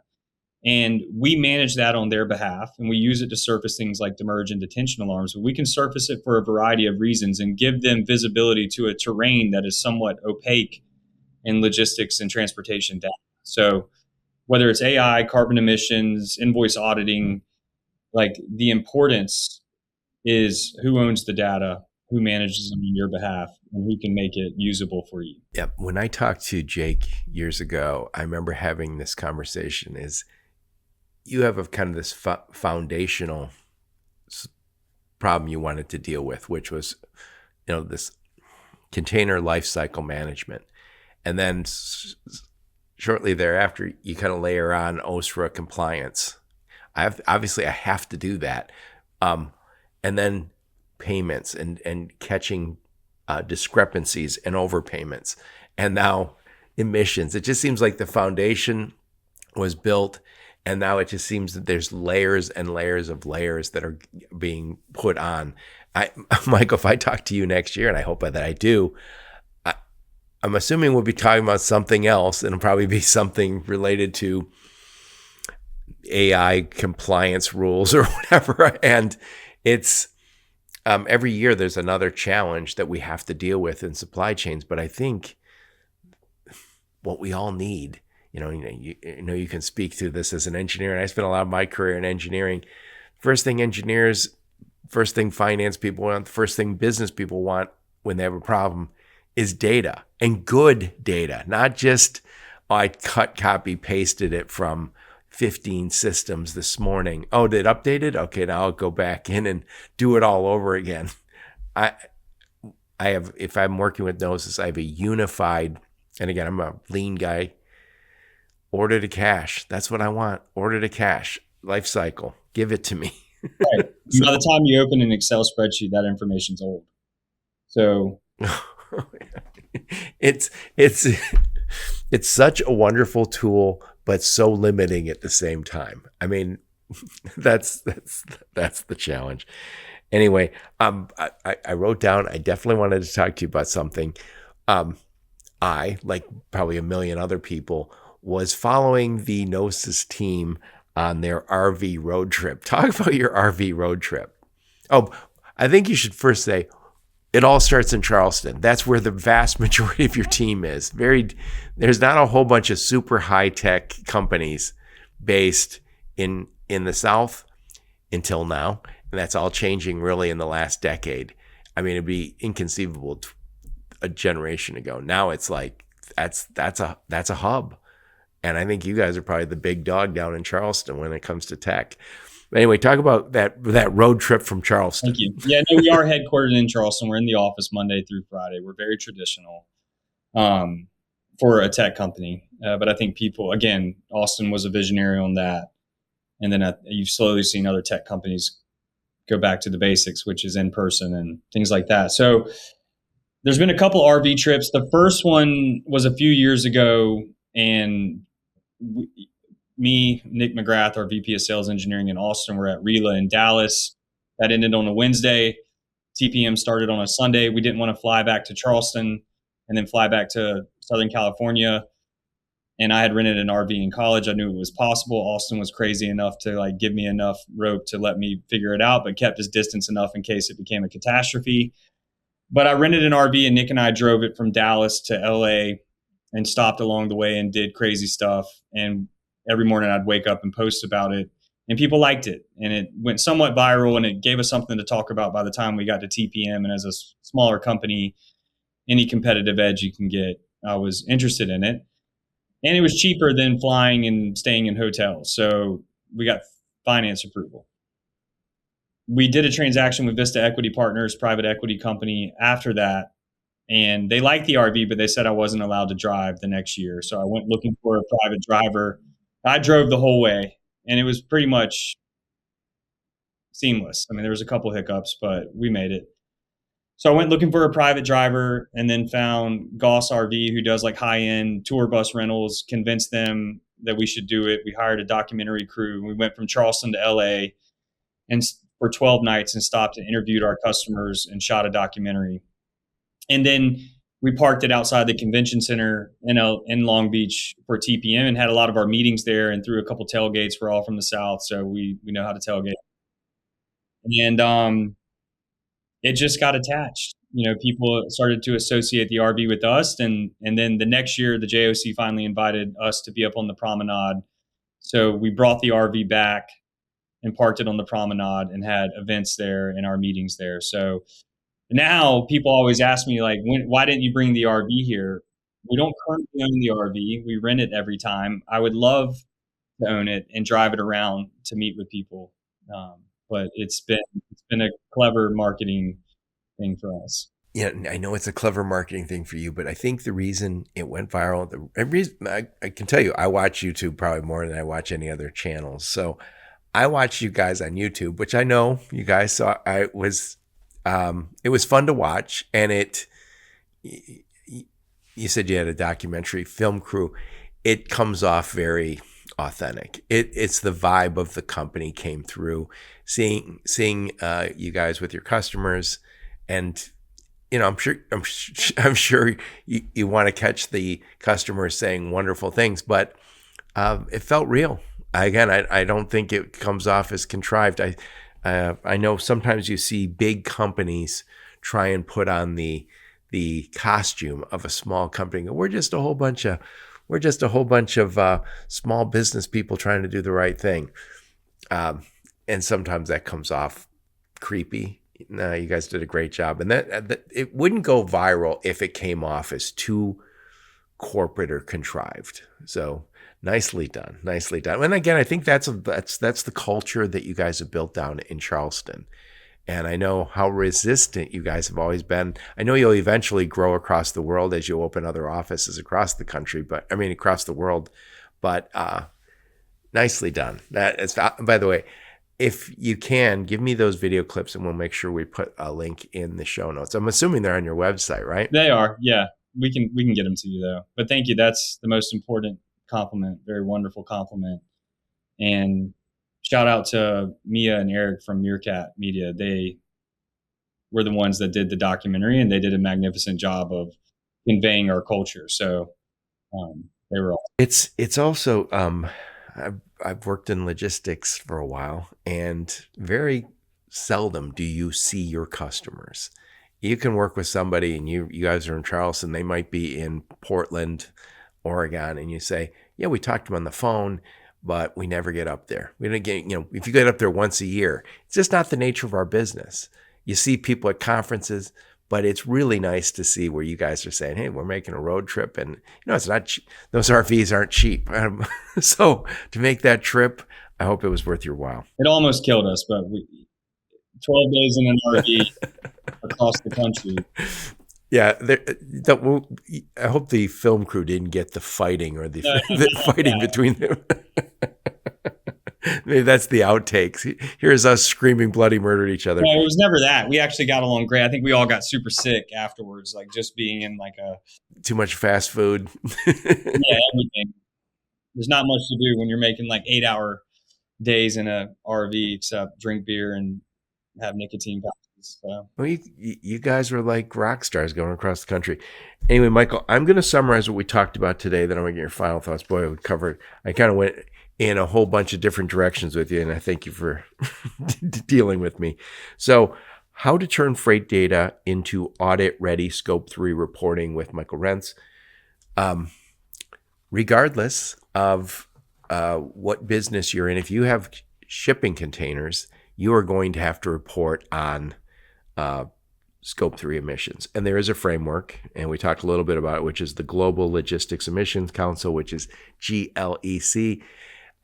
And we manage that on their behalf, and we use it to surface things like demurrage and detention alarms. But we can surface it for a variety of reasons and give them visibility to a terrain that is somewhat opaque in logistics and transportation data. So whether it's AI, carbon emissions, invoice auditing, like the importance is who owns the data, who manages them on your behalf, and who can make it usable for you. Yep. When I talked to Jake years ago, I remember having this conversation is you have a kind of this foundational problem you wanted to deal with, which was, this container lifecycle management. And then shortly thereafter, you kind of layer on OSRA compliance. I have to do that. And then payments and catching discrepancies and overpayments. And now emissions. It just seems like the foundation was built, and now it just seems that there's layers and layers of layers that are being put on. Michael, if I talk to you next year, and I hope that I do, I'm assuming we'll be talking about something else, and it'll probably be something related to AI compliance rules or whatever. And it's every year there's another challenge that we have to deal with in supply chains. But I think what we all need, you can speak to this as an engineer, and I spent a lot of my career in engineering. First thing engineers, first thing finance people want, the first thing business people want when they have a problem is data, and good data, not just, I cut, copy, pasted it from 15 systems this morning. Oh, did it updated? Okay, now I'll go back in and do it all over again. I have, if I'm working with Gnosis, I have a unified, and again, I'm a lean guy, order to cash. That's what I want. Order to cash, life cycle. Give it to me. Right. So, by the time you open an Excel spreadsheet, that information's old. So it's such a wonderful tool, but so limiting at the same time. I mean, that's the challenge. Anyway, I wrote down, I definitely wanted to talk to you about something. I, like probably a million other people, was following the Gnosis team on their RV road trip. Talk about your RV road trip. Oh, I think you should first say, it all starts in Charleston. That's where the vast majority of your team is. There's not a whole bunch of super high-tech companies based in the South until now. And that's all changing really in the last decade. I mean, it'd be inconceivable a generation ago. Now it's like, that's a hub. And I think you guys are probably the big dog down in Charleston when it comes to tech. But anyway, talk about that road trip from Charleston. Thank you. Yeah, no, we are headquartered in Charleston. We're in the office Monday through Friday. We're very traditional for a tech company. But I think people, again, Austin was a visionary on that. And then you've slowly seen other tech companies go back to the basics, which is in person and things like that. So there's been a couple RV trips. The first one was a few years ago, and me, Nick McGrath, our VP of Sales Engineering in Austin, were at RELA in Dallas. That ended on a Wednesday. TPM started on a Sunday. We didn't want to fly back to Charleston and then fly back to Southern California. And I had rented an RV in college. I knew it was possible. Austin was crazy enough to like give me enough rope to let me figure it out, but kept his distance enough in case it became a catastrophe. But I rented an RV and Nick and I drove it from Dallas to LA and stopped along the way and did crazy stuff. And every morning I'd wake up and post about it, and people liked it. And it went somewhat viral, and it gave us something to talk about by the time we got to TPM. And as a smaller company, any competitive edge you can get, I was interested in it. And it was cheaper than flying and staying in hotels. So we got finance approval. We did a transaction with Vista Equity Partners, private equity company, after that. And they liked the RV, but they said I wasn't allowed to drive the next year. So I went looking for a private driver. I drove the whole way, and it was pretty much seamless. I mean, there was a couple hiccups, but we made it. So I went looking for a private driver and then found Goss RV, who does like high-end tour bus rentals, convinced them that we should do it. We hired a documentary crew. We went from Charleston to LA and for 12 nights and stopped and interviewed our customers and shot a documentary. And then we parked it outside the convention center in Long Beach for TPM and had a lot of our meetings there and threw a couple tailgates. We're all from the South, so we know how to tailgate. And it just got attached. You know, people started to associate the RV with us. And then the next year, the JOC finally invited us to be up on the promenade. So we brought the RV back and parked it on the promenade and had events there and our meetings there. So now people always ask me, like, why didn't you bring the RV here? We don't currently own the RV. We rent it every time. I would love to own it and drive it around to meet with people. But it's been a clever marketing thing for us. Yeah, I know it's a clever marketing thing for you, but I think the reason it went viral, I can tell you, I watch YouTube probably more than I watch any other channels. So I watch you guys on YouTube, which I know you guys saw. It was fun to watch, and you said you had a documentary film crew. It comes off very authentic. It's the vibe of the company came through. Seeing you guys with your customers, and you know, I'm sure you want to catch the customers saying wonderful things, but it felt real. Again, I don't think it comes off as contrived. I know sometimes you see big companies try and put on the costume of a small company. We're just a whole bunch of small business people trying to do the right thing. And sometimes that comes off creepy. No, you guys did a great job. And that it wouldn't go viral if it came off as too corporate or contrived. So nicely done. Nicely done. And again, I think that's the culture that you guys have built down in Charleston. And I know how resistant you guys have always been. I know you'll eventually grow across the world as you open other offices across the country, across the world. But nicely done. That is, by the way, if you can, give me those video clips and we'll make sure we put a link in the show notes. I'm assuming they're on your website, right? They are. Yeah. We can get them to you though. But thank you. That's the most important compliment. Very wonderful compliment. And shout out to Mia and Eric from Meerkat Media. They were the ones that did the documentary, and they did a magnificent job of conveying our culture. So they were all. It's also I've worked in logistics for a while, and very seldom do you see your customers. You can work with somebody, and you guys are in Charleston. They might be in Portland, Oregon, and you say, "Yeah, we talked to them on the phone, but we never get up there. We don't get, if you get up there once a year, it's just not the nature of our business." You see people at conferences, but it's really nice to see where you guys are saying, "Hey, we're making a road trip," and it's not cheap. Those RVs aren't cheap. So to make that trip, I hope it was worth your while. It almost killed us, but 12 days in an RV across the country. Yeah, I hope the film crew didn't get the fighting or the fighting between them. Maybe that's the outtakes. Here's us screaming bloody murder at each other. No, it was never that. We actually got along great. I think we all got super sick afterwards, like just being in like too much fast food. Yeah, everything. There's not much to do when you're making like 8-hour days in a RV except drink beer and have nicotine pouches. So, Well, you guys were like rock stars going across the country. Anyway, Michael, I'm going to summarize what we talked about today. Then I'm going to get your final thoughts. Boy, we covered. I kind of went in a whole bunch of different directions with you, and I thank you for dealing with me. So, how to turn freight data into audit-ready Scope 3 reporting with Michael Rentz. Regardless of what business you're in, if you have shipping containers, you are going to have to report on Scope 3 emissions. And there is a framework, and we talked a little bit about it, which is the Global Logistics Emissions Council, which is GLEC.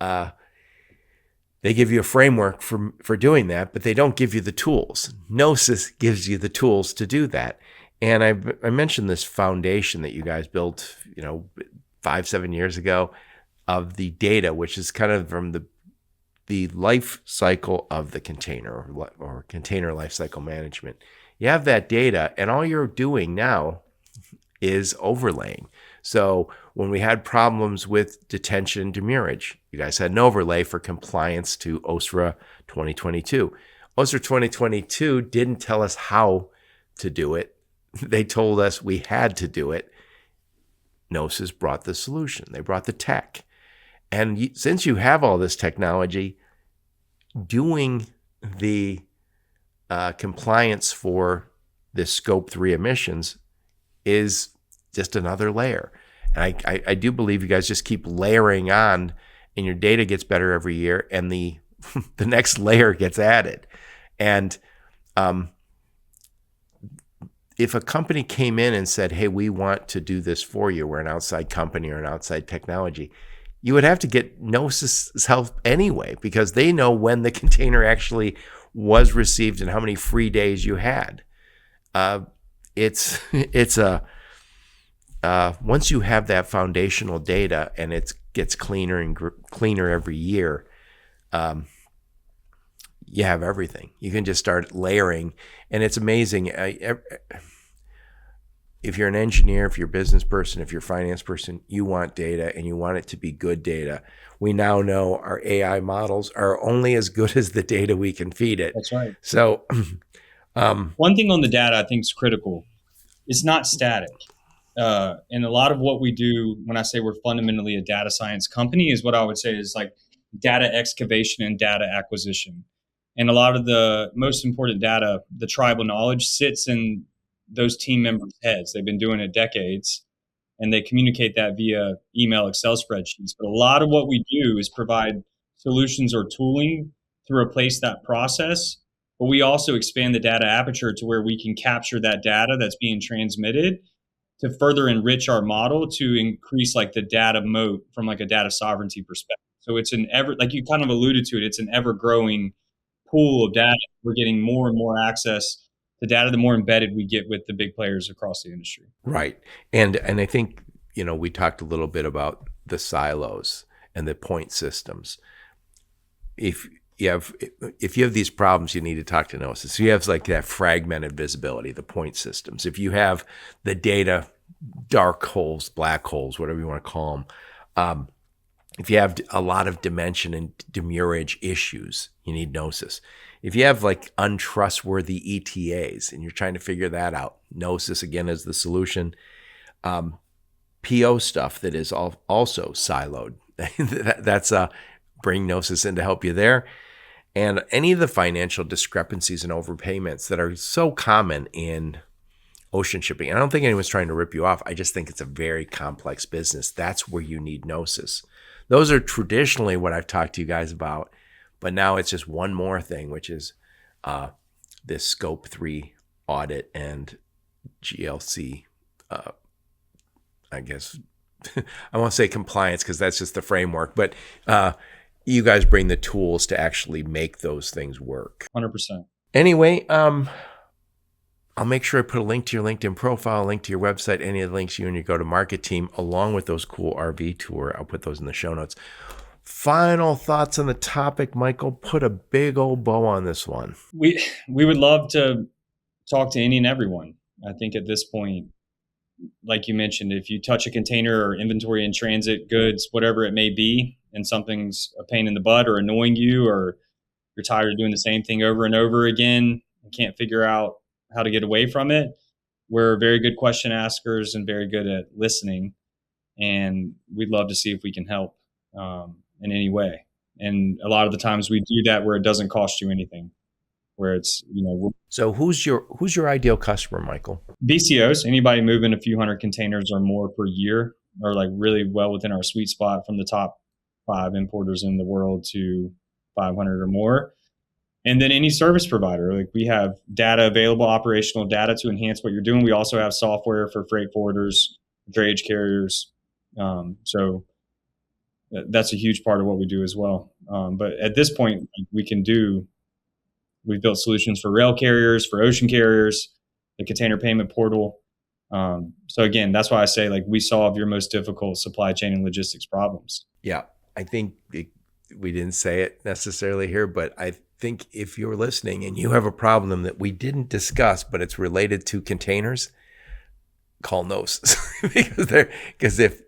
They give you a framework for doing that, but they don't give you the tools. Gnosis gives you the tools to do that. And I mentioned this foundation that you guys built, 5-7 years ago, of the data, which is kind of from the life cycle of the container or container life cycle management. You have that data, and all you're doing now is overlaying. So when we had problems with detention and demurrage, you guys had an overlay for compliance to OSRA 2022. OSRA 2022 didn't tell us how to do it. They told us we had to do it. Gnosis brought the solution. They brought the tech. And since you have all this technology, doing the compliance for this Scope 3 emissions is just another layer. And I do believe you guys just keep layering on, and your data gets better every year, and the the next layer gets added. And if a company came in and said, hey, we want to do this for you, we're an outside company or an outside technology, you would have to get Gnosis' help anyway, because they know when the container actually was received and how many free days you had. It's once you have that foundational data and it gets cleaner and cleaner every year, you have everything. You can just start layering, and it's amazing. If you're an engineer, if you're a business person, if you're a finance person, you want data, and you want it to be good data. We now know our AI models are only as good as the data we can feed it. that's right. So One thing on the data I think is critical. It's not static. And a lot of what we do, when I say we're fundamentally a data science company, is what I would say is like data excavation and data acquisition. And a lot of the most important data, the tribal knowledge, sits in those team members' heads. They've been doing it decades, and they communicate that via email, Excel spreadsheets. But a lot of what we do is provide solutions or tooling to replace that process. But we also expand the data aperture to where we can capture that data that's being transmitted to further enrich our model to increase like the data moat from like a data sovereignty perspective. So it's like you kind of alluded to it, it's an ever growing pool of data. We're getting more and more access to data, the more embedded we get with the big players across the industry. right. And I think, we talked a little bit about the silos and the point systems. If you have these problems, you need to talk to Gnosis. So you have like that fragmented visibility, the point systems. If you have the data dark holes, black holes, whatever you want to call them, if you have a lot of dimension and demurrage issues, you need Gnosis. If you have like untrustworthy ETAs and you're trying to figure that out, Gnosis again is the solution. PO stuff that is also siloed. That's bring Gnosis in to help you there. And any of the financial discrepancies and overpayments that are so common in ocean shipping. And I don't think anyone's trying to rip you off. I just think it's a very complex business. That's where you need Gnosis. Those are traditionally what I've talked to you guys about, but now it's just one more thing, which is this Scope 3 audit and GLC, I guess. I won't say compliance because that's just the framework, but you guys bring the tools to actually make those things work. 100%. Anyway, I'll make sure I put a link to your LinkedIn profile, a link to your website, any of the links you and your go-to-market team, along with those cool RV tour. I'll put those in the show notes. Final thoughts on the topic, Michael. Put a big old bow on this one. We would love to talk to any and everyone. I think at this point, like you mentioned, if you touch a container or inventory in transit, goods, whatever it may be, and something's a pain in the butt or annoying you, or you're tired of doing the same thing over and over again, and can't figure out how to get away from it, we're very good question askers and very good at listening. And we'd love to see if we can help in any way. And a lot of the times we do that where it doesn't cost you anything, where it's, So who's your ideal customer, Michael? BCOs, anybody moving a few hundred containers or more per year, are like really well within our sweet spot, from the top 5 importers in the world to 500 or more. And then any service provider, like we have data available, operational data to enhance what you're doing. We also have software for freight forwarders, drayage carriers. So that's a huge part of what we do as well. But at this point, we've built solutions for rail carriers, for ocean carriers, the container payment portal. So again, that's why I say, like, we solve your most difficult supply chain and logistics problems. Yeah, I think we didn't say it necessarily here, but I think if you're listening and you have a problem that we didn't discuss, but it's related to containers, call Gnosis. because if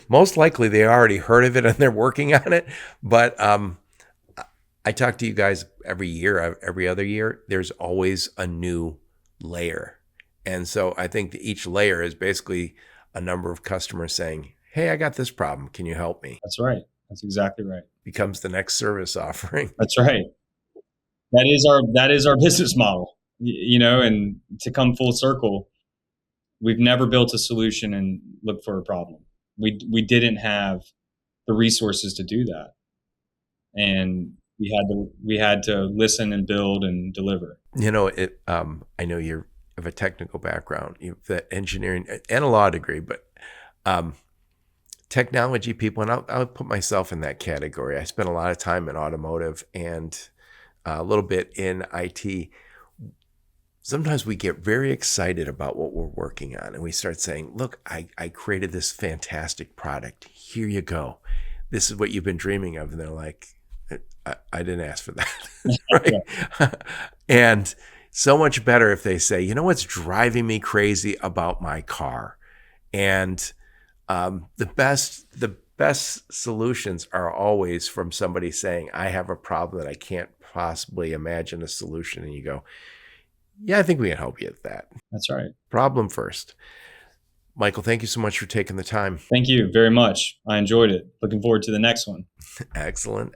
most likely they already heard of it and they're working on it. But I talk to you guys every year, every other year. There's always a new layer. And so I think that each layer is basically a number of customers saying, hey, I got this problem. Can you help me? That's right. That's exactly right. Becomes the next service offering. That's right. That is our business model, and to come full circle, we've never built a solution and looked for a problem. We didn't have the resources to do that. And we had to listen and build and deliver. I know you have a technical background, you have the engineering and a law degree, but technology people, and I'll put myself in that category. I spent a lot of time in automotive and a little bit in IT. Sometimes we get very excited about what we're working on, and we start saying, look, I created this fantastic product. Here you go. This is what you've been dreaming of. And they're like, I didn't ask for that. Right? And so much better if they say, you know what's driving me crazy about my car? And the best solutions are always from somebody saying, I have a problem that I can't possibly imagine a solution. And you go, yeah, I think we can help you with that. That's right. Problem first. Michael, thank you so much for taking the time. Thank you very much. I enjoyed it. Looking forward to the next one. Excellent.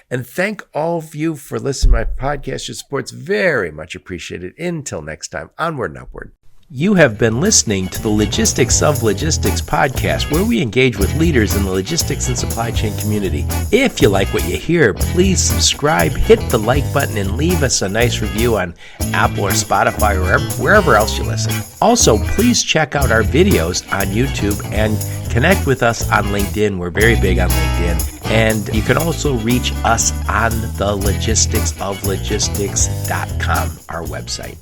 And thank all of you for listening to my podcast. Your support's very much appreciated. Until next time, onward and upward. You have been listening to the Logistics of Logistics podcast, where we engage with leaders in the logistics and supply chain community. If you like what you hear, please subscribe, hit the like button, and leave us a nice review on Apple or Spotify or wherever else you listen. Also, please check out our videos on YouTube and connect with us on LinkedIn. We're very big on LinkedIn. And you can also reach us on the logisticsoflogistics.com, our website.